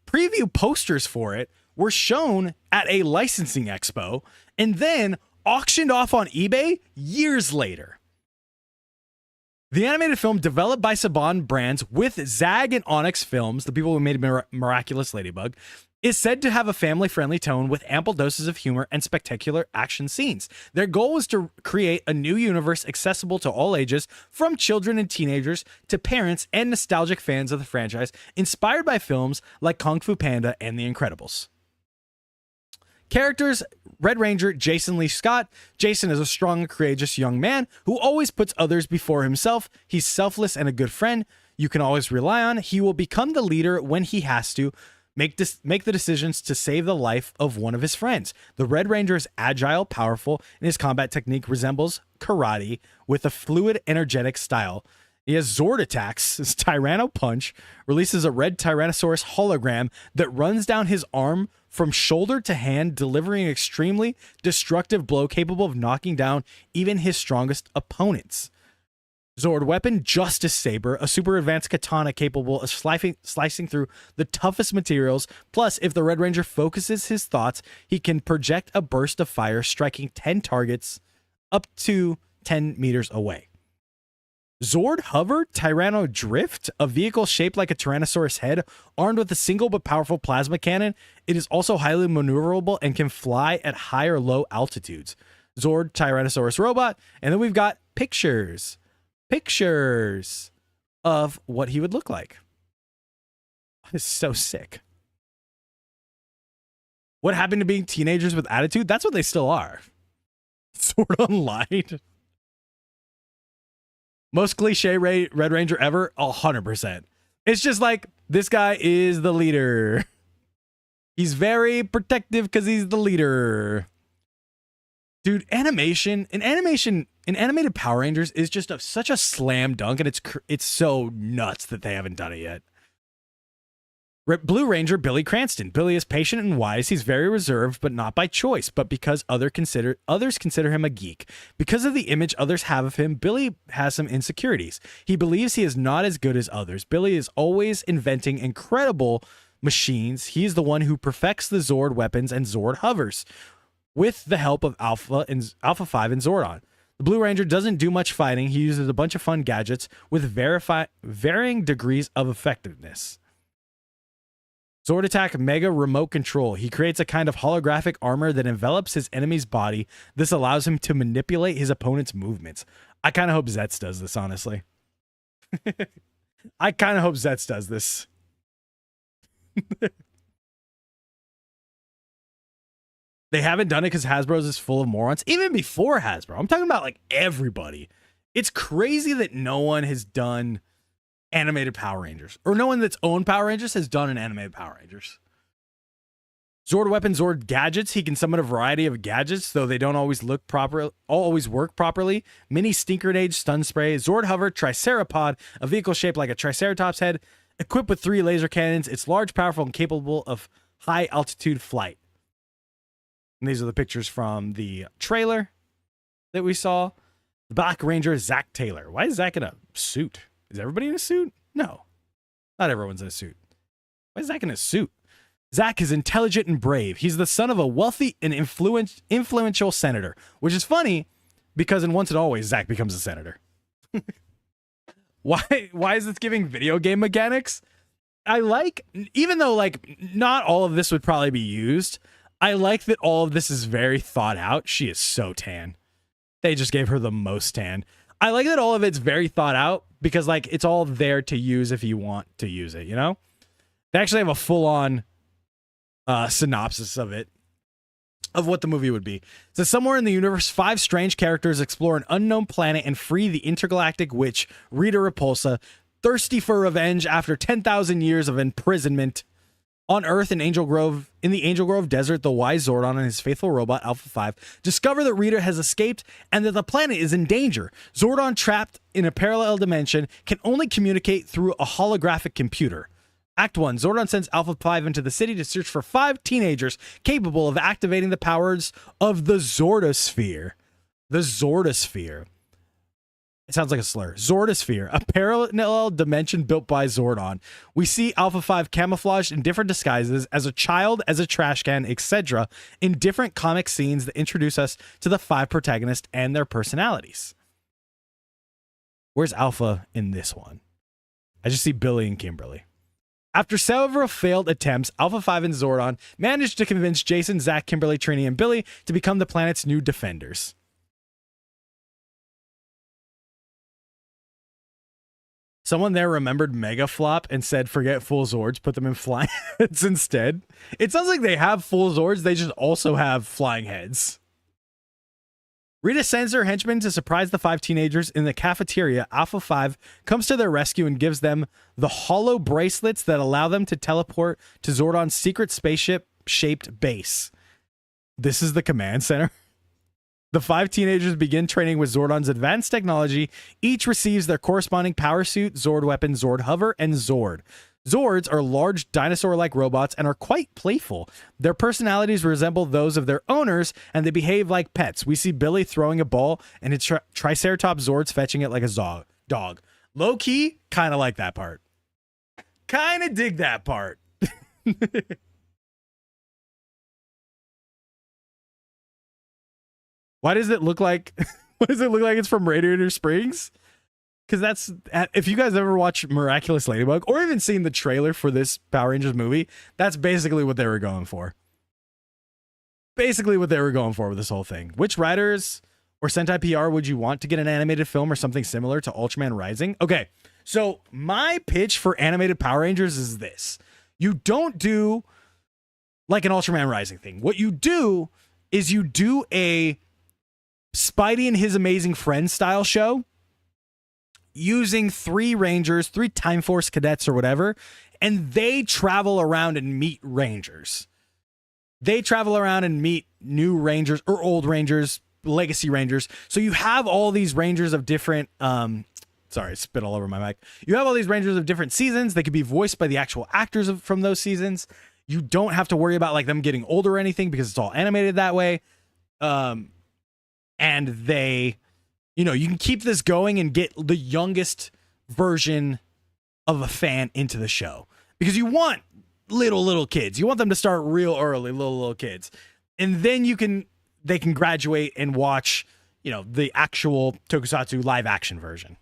preview posters for it were shown at a licensing expo and then auctioned off on eBay years later. The animated film, developed by Saban Brands with Zag and Onyx Films, the people who made Miraculous Ladybug, is said to have a family-friendly tone with ample doses of humor and spectacular action scenes. Their goal was to create a new universe accessible to all ages, from children and teenagers to parents and nostalgic fans of the franchise, inspired by films like Kung Fu Panda and The Incredibles. Characters: Red Ranger Jason Lee Scott. Jason is a strong and courageous young man who always puts others before himself. He's selfless and a good friend you can always rely on. He will become the leader when he has to make the decisions to save the life of one of his friends. The Red Ranger is agile, powerful, and his combat technique resembles karate with a fluid, energetic style. He has Zord attacks. His Tyranno Punch releases a red Tyrannosaurus hologram that runs down his arm from shoulder to hand, delivering an extremely destructive blow capable of knocking down even his strongest opponents. Zord weapon, Justice Saber, a super advanced katana capable of slicing through the toughest materials. Plus, if the Red Ranger focuses his thoughts, he can project a burst of fire, striking 10 targets up to 10 meters away. Zord Hover Tyranno Drift, a vehicle shaped like a Tyrannosaurus head, armed with a single but powerful plasma cannon. It is also highly maneuverable and can fly at high or low altitudes. Zord Tyrannosaurus Robot, and then we've got pictures of what he would look like. This is so sick. What happened to being teenagers with attitude? That's what they still are. Sword Online. Most cliche Red Ranger ever? 100%. It's just like, this guy is the leader. He's very protective because he's the leader. Dude, animated Power Rangers is just such a slam dunk, and it's so nuts that they haven't done it yet. Blue Ranger Billy Cranston. Billy is patient and wise. He's very reserved, but not by choice, but because others consider him a geek. Because of the image others have of him, Billy has some insecurities. He believes he is not as good as others. Billy is always inventing incredible machines. He's the one who perfects the Zord weapons and Zord hovers, with the help of Alpha 5 and Zordon. The Blue Ranger doesn't do much fighting. He uses a bunch of fun gadgets with varying degrees of effectiveness. Zord Attack Mega Remote Control. He creates a kind of holographic armor that envelops his enemy's body. This allows him to manipulate his opponent's movements. I kind of hope Zeztz does this, honestly. I kind of hope Zeztz does this. They haven't done it because Hasbro's is full of morons. Even before Hasbro. I'm talking about like everybody. It's crazy that no one has done animated Power Rangers, or no one that's owned Power Rangers has done an animated Power Rangers. Zord weapon, Zord gadgets. He can summon a variety of gadgets, though they don't always work properly. Mini Stinkernage stun spray, Zord hover, Tricerapod, a vehicle shaped like a Triceratops head, equipped with 3 laser cannons. It's large, powerful, and capable of high altitude flight. And these are the pictures from the trailer that we saw. The Black Ranger, Zach Taylor. Why is Zach in a suit? Is everybody in a suit? No. Not everyone's in a suit. Why is Zach in a suit? Zach is intelligent and brave. He's the son of a wealthy and influential senator, which is funny because in Once and Always, Zach becomes a senator. Why is this giving video game mechanics? I like, even though like not all of this would probably be used, I like that all of this is very thought out. She is so tan. They just gave her the most tan. I like that all of it's very thought out because like it's all there to use if you want to use it, you know? They actually have a full-on synopsis of it, of what the movie would be. So somewhere in the universe, 5 strange characters explore an unknown planet and free the intergalactic witch, Rita Repulsa, thirsty for revenge after 10,000 years of imprisonment. On Earth in the Angel Grove Desert, the wise Zordon and his faithful robot, Alpha 5, discover that Rita has escaped and that the planet is in danger. Zordon, trapped in a parallel dimension, can only communicate through a holographic computer. Act 1. Zordon sends Alpha 5 into the city to search for 5 teenagers capable of activating the powers of the Zordosphere. The Zordosphere. It sounds like a slur. Zordosphere, a parallel dimension built by Zordon. We see Alpha 5 camouflaged in different disguises as a child, as a trash can, etc. in different comic scenes that introduce us to the 5 protagonists and their personalities. Where's Alpha in this one? I just see Billy and Kimberly. After several failed attempts, Alpha 5 and Zordon managed to convince Jason, Zach, Kimberly, Trini, and Billy to become the planet's new defenders. Someone there remembered Mega Flop and said, forget full Zords, put them in flying heads instead. It sounds like they have full Zords, they just also have flying heads. Rita sends her henchmen to surprise the 5 teenagers in the cafeteria. Alpha 5 comes to their rescue and gives them the hollow bracelets that allow them to teleport to Zordon's secret spaceship-shaped base. This is the command center. The 5 teenagers begin training with Zordon's advanced technology. Each receives their corresponding power suit, Zord weapon, Zord hover, and Zord. Zords are large dinosaur-like robots and are quite playful. Their personalities resemble those of their owners, and they behave like pets. We see Billy throwing a ball, and its Triceratops Zords fetching it like a dog. Low-key, kind of like that part. Kind of dig that part. Why does it look like... Why does it look like it's from Radiator Springs? Because that's, if you guys ever watch Miraculous Ladybug or even seen the trailer for this Power Rangers movie, that's basically what they were going for. Basically what they were going for with this whole thing. Which writers or Sentai PR would you want to get an animated film or something similar to Ultraman Rising? Okay, so my pitch for animated Power Rangers is this. You don't do like an Ultraman Rising thing. What you do is you do a Spidey and His Amazing Friends style show, using 3 Rangers, 3 Time Force cadets or whatever, and they travel around and meet Rangers. They travel around and meet new Rangers or old Rangers, Legacy Rangers. So you have all these Rangers of different, sorry, spit all over my mic. You have all these Rangers of different seasons. They could be voiced by the actual actors from those seasons. You don't have to worry about like them getting older or anything because it's all animated that way. And they... You know, you can keep this going and get the youngest version of a fan into the show because you want little kids. You want them to start real early, little kids. And then they can graduate and watch, you know, the actual Tokusatsu live action version.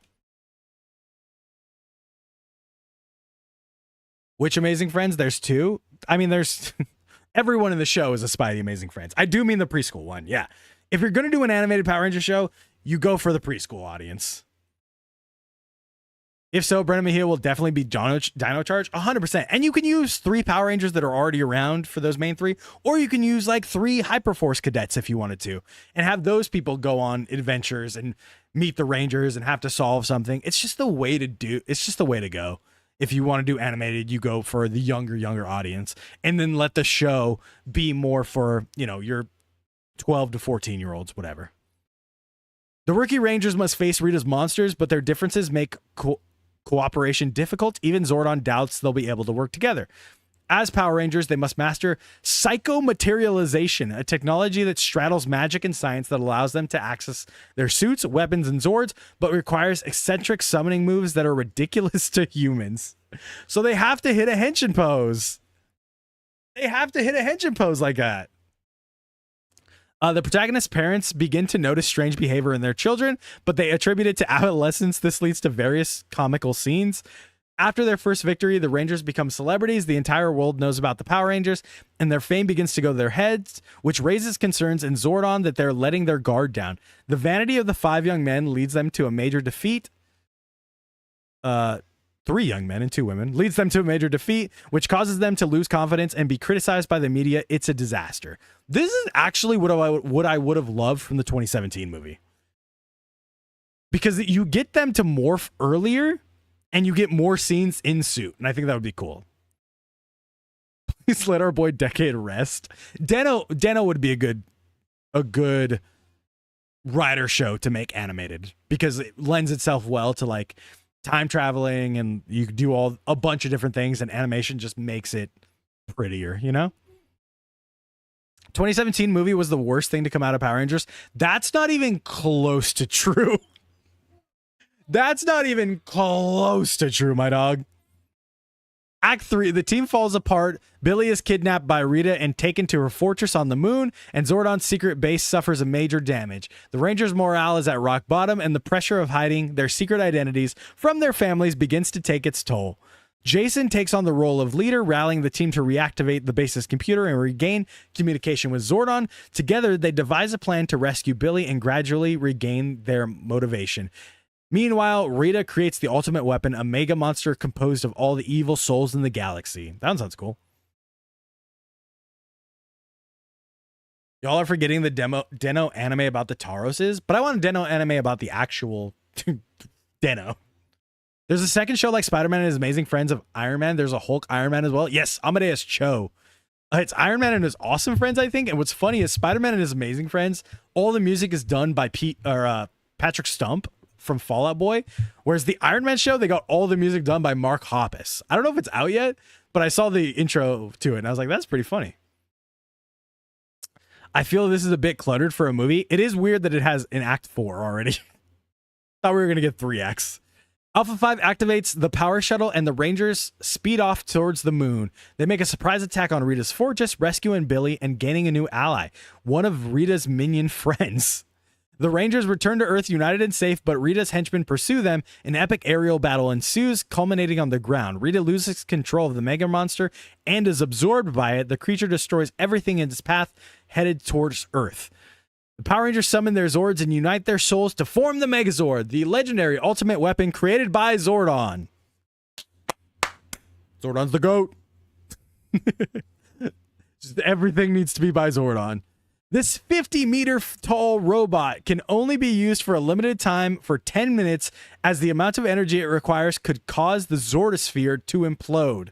Which Amazing Friends? There's 2. I mean, there's everyone in the show is a Spidey Amazing Friends. I do mean the preschool one. Yeah. If you're going to do an animated Power Ranger show, you go for the preschool audience. If so, Brennan Mejia will definitely be Dino Charge, 100%. And you can use 3 Power Rangers that are already around for those main 3, or you can use like 3 Hyperforce cadets if you wanted to, and have those people go on adventures and meet the Rangers and have to solve something. It's just the way to do. It's just the way to go. If you want to do animated, you go for the younger audience, and then let the show be more for, you know, your 12 to 14-year-olds, whatever. The Rookie Rangers must face Rita's monsters, but their differences make cooperation difficult. Even Zordon doubts they'll be able to work together. As Power Rangers, they must master psychomaterialization, a technology that straddles magic and science that allows them to access their suits, weapons, and Zords, but requires eccentric summoning moves that are ridiculous to humans. So they have to hit a henshin pose. They have to hit a henshin pose like that. The protagonist's parents begin to notice strange behavior in their children, but they attribute it to adolescence. This leads to various comical scenes. After their first victory, the Rangers become celebrities. The entire world knows about the Power Rangers, and their fame begins to go to their heads, which raises concerns in Zordon that they're letting their guard down. The vanity of the 5 young men leads them to a major defeat. 3 young men and 2 women leads them to a major defeat, which causes them to lose confidence and be criticized by the media. It's a disaster. This is actually what I would have loved from the 2017 movie, because you get them to morph earlier and you get more scenes in suit, and I think that would be cool. Please let our boy Decade rest. Deno would be a good writer show to make animated because it lends itself well to like time traveling, and you can do a bunch of different things, and animation just makes it prettier, you know? 2017 movie was the worst thing to come out of Power Rangers. That's not even close to true. That's not even close to true, my dog. Act 3, the team falls apart. Billy is kidnapped by Rita and taken to her fortress on the moon, and Zordon's secret base suffers a major damage. The Rangers' morale is at rock bottom, and the pressure of hiding their secret identities from their families begins to take its toll. Jason takes on the role of leader, rallying the team to reactivate the base's computer and regain communication with Zordon. Together, they devise a plan to rescue Billy and gradually regain their motivation. Meanwhile, Rita creates the ultimate weapon, a mega monster composed of all the evil souls in the galaxy. That sounds cool. Y'all are forgetting the Deno anime about the Tauroses, but I want a Deno anime about the actual Deno. There's a second show like Spider-Man and His Amazing Friends of Iron Man. There's a Hulk Iron Man as well. Yes, Amadeus Cho. It's Iron Man and His Awesome Friends, I think. And what's funny is Spider-Man and His Amazing Friends, all the music is done by Patrick Stump from Fall Out Boy, whereas the Iron Man show, they got all the music done by Mark Hoppus. I don't know if it's out yet, but I saw the intro to it and I was like, that's pretty funny. I feel this is a bit cluttered for a movie. It is weird that it has an Act 4 already. Thought we were going to get 3 acts. Alpha 5 activates the power shuttle and the Rangers speed off towards the moon. They make a surprise attack on Rita's fortress, rescuing Billy and gaining a new ally, one of Rita's minion friends. The Rangers return to Earth united and safe, but Rita's henchmen pursue them. An epic aerial battle ensues, culminating on the ground. Rita loses control of the Mega Monster and is absorbed by it. The creature destroys everything in its path, headed towards Earth. The Power Rangers summon their Zords and unite their souls to form the Megazord, the legendary ultimate weapon created by Zordon. Zordon's the GOAT. Just everything needs to be by Zordon. This 50-meter tall robot can only be used for a limited time for 10 minutes, as the amount of energy it requires could cause the Zordosphere to implode.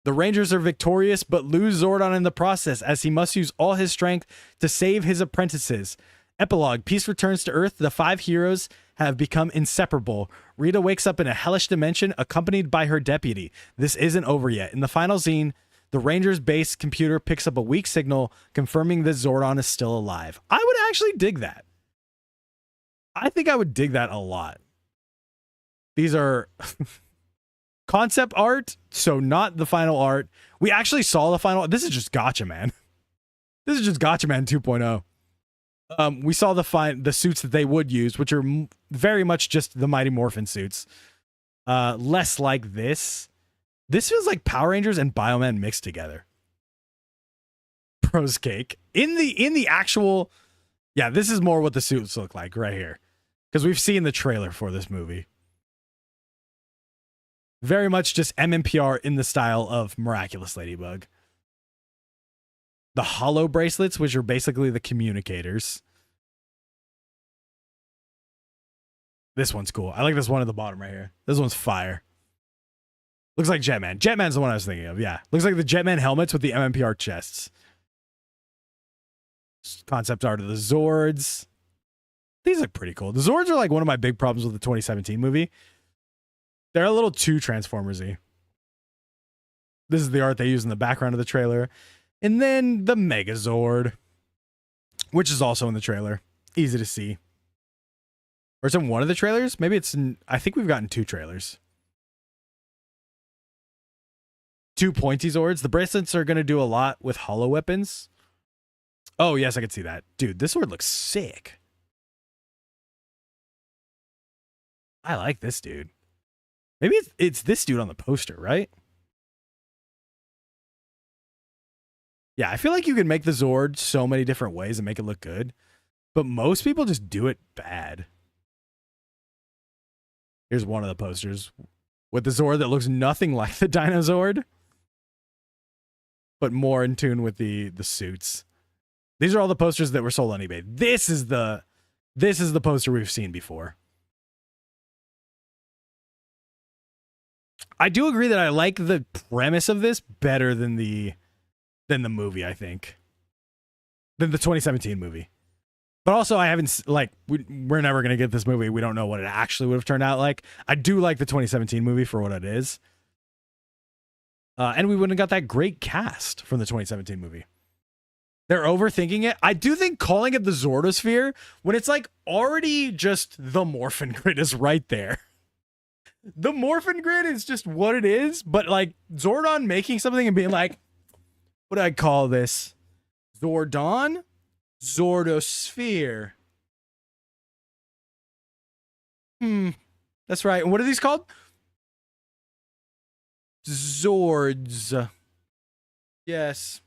The Rangers are victorious, but lose Zordon in the process, as he must use all his strength to save his apprentices. Epilogue: Peace returns to Earth. The 5 heroes have become inseparable. Rita wakes up in a hellish dimension, accompanied by her deputy. This isn't over yet. In the final scene, the Rangers' base computer picks up a weak signal, confirming that Zordon is still alive. I would actually dig that. I think I would dig that a lot. These are concept art, so not the final art. We actually saw the final. This is just Gotcha Man. This is just Gotcha Man 2.0. We saw the suits that they would use, which are very much just the Mighty Morphin suits. Less like this. This feels like Power Rangers and Bioman mixed together. Bros cake. In the actual, yeah, this is more what the suits look like right here. Because we've seen the trailer for this movie. Very much just MMPR in the style of Miraculous Ladybug. The hollow bracelets, which are basically the communicators. This one's cool. I like this one at the bottom right here. This one's fire. Looks like Jetman. Jetman's the one I was thinking of, yeah. Looks like the Jetman helmets with the MMPR chests. Concept art of the Zords. These look pretty cool. The Zords are like one of my big problems with the 2017 movie. They're a little too Transformers-y. This is the art they use in the background of the trailer. And then the Megazord, which is also in the trailer. Easy to see. Or it's in one of the trailers? Maybe it's in, I think we've gotten 2 trailers. 2 pointy Zords. The bracelets are going to do a lot with hollow weapons. Oh, yes, I can see that. Dude, this sword looks sick. I like this dude. Maybe it's this dude on the poster, right? Yeah, I feel like you can make the Zord so many different ways and make it look good. But most people just do it bad. Here's one of the posters with the Zord that looks nothing like the Dino Zord, but more in tune with the suits. These are all the posters that were sold on eBay. This is the poster we've seen before. I do agree that I like the premise of this better than the movie, I think. Than the 2017 movie. But also, I haven't, like, we're never going to get this movie. We don't know what it actually would have turned out like. I do like the 2017 movie for what it is. And we wouldn't have got that great cast from the 2017 movie. They're overthinking it. I do think calling it the Zordosphere, when it's like already just the Morphin Grid is right there. The Morphin Grid is just what it is, but like Zordon making something and being like, what do I call this? Zordon? Zordosphere. That's right. What are these called? Zords. Yes.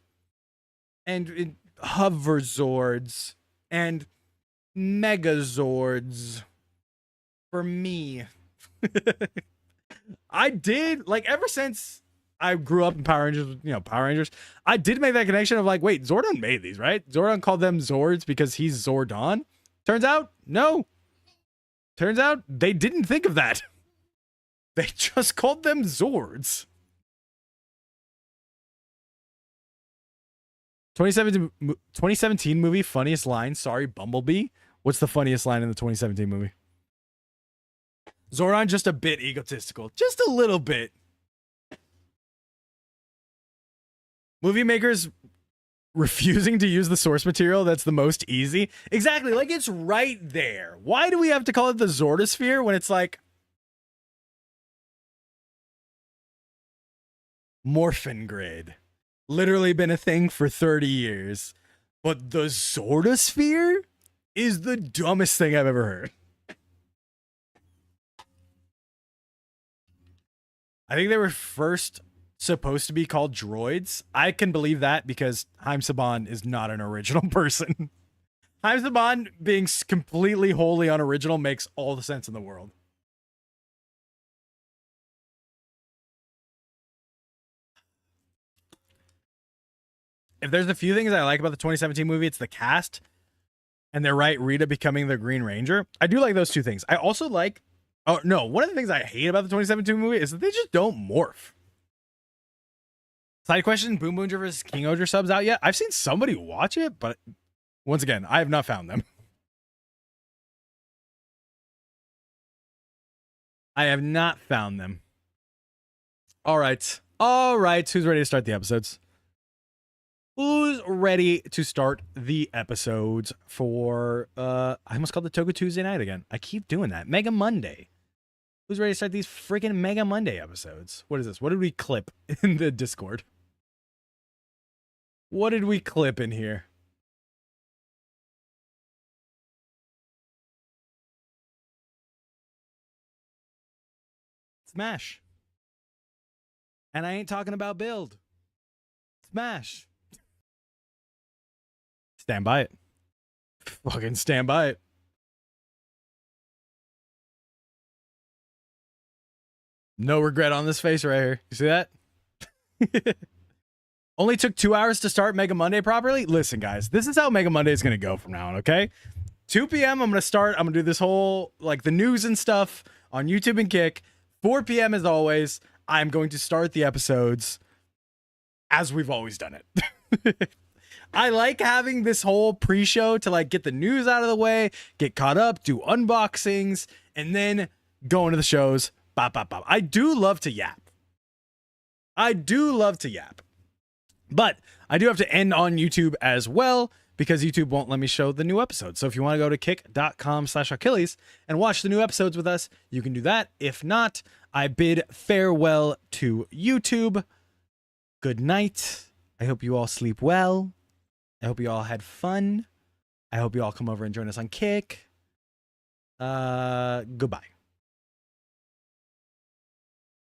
And Hoverzords. And Megazords. For me. I did, like, ever since I grew up in Power Rangers, Power Rangers, I did make that connection of like, wait, Zordon made these, right? Zordon called them Zords because he's Zordon. Turns out, no. Turns out they didn't think of that. They just called them Zords. 2017 movie, funniest line. Sorry, Bumblebee. What's the funniest line in the 2017 movie? Zordon just a bit egotistical. Just a little bit. Movie makers refusing to use the source material that's the most easy. Exactly. Like, it's right there. Why do we have to call it the Zordosphere when it's like Morphin Grid? Literally been a thing for 30 years. But the Zordosphere is the dumbest thing I've ever heard. I think they were first supposed to be called droids. I can believe that because Haim Saban is not an original person. Haim Saban being completely wholly unoriginal makes all the sense in the world. If there's a few things I like about the 2017 movie, it's the cast. And they're right, Rita becoming the Green Ranger. I do like those two things. I also like... Oh, no. One of the things I hate about the 2017 movie is that they just don't morph. Side question, Boom Boom vs. King Odra subs out yet? I've seen somebody watch it, but once again, I have not found them. I have not found them. All right. All right. Who's ready to start the episodes? Who's ready to start the episodes for, I almost called the Toga Tuesday night again. I keep doing that. Mega Monday. Who's ready to start these freaking Mega Monday episodes? What is this? What did we clip in the Discord? What did we clip in here? Smash. And I ain't talking about build. Smash. Stand by it. Fucking stand by it. No regret on this face right here. You see that? Only took 2 hours to start Mega Monday properly. Listen, guys, this is how Mega Monday is going to go from now on, okay? 2 p.m. I'm going to start. I'm going to do this whole, like, the news and stuff on YouTube and Kick. 4 p.m. as always, I'm going to start the episodes as we've always done it. I like having this whole pre-show to, like, get the news out of the way, get caught up, do unboxings, and then go into the shows. Bop, bop, bop. I do love to yap. But I do have to end on YouTube as well because YouTube won't let me show the new episodes. So if you want to go to kick.com/Achilles and watch the new episodes with us, you can do that. If not, I bid farewell to YouTube. Good night. I hope you all sleep well. I hope you all had fun. I hope you all come over and join us on Kick. Goodbye.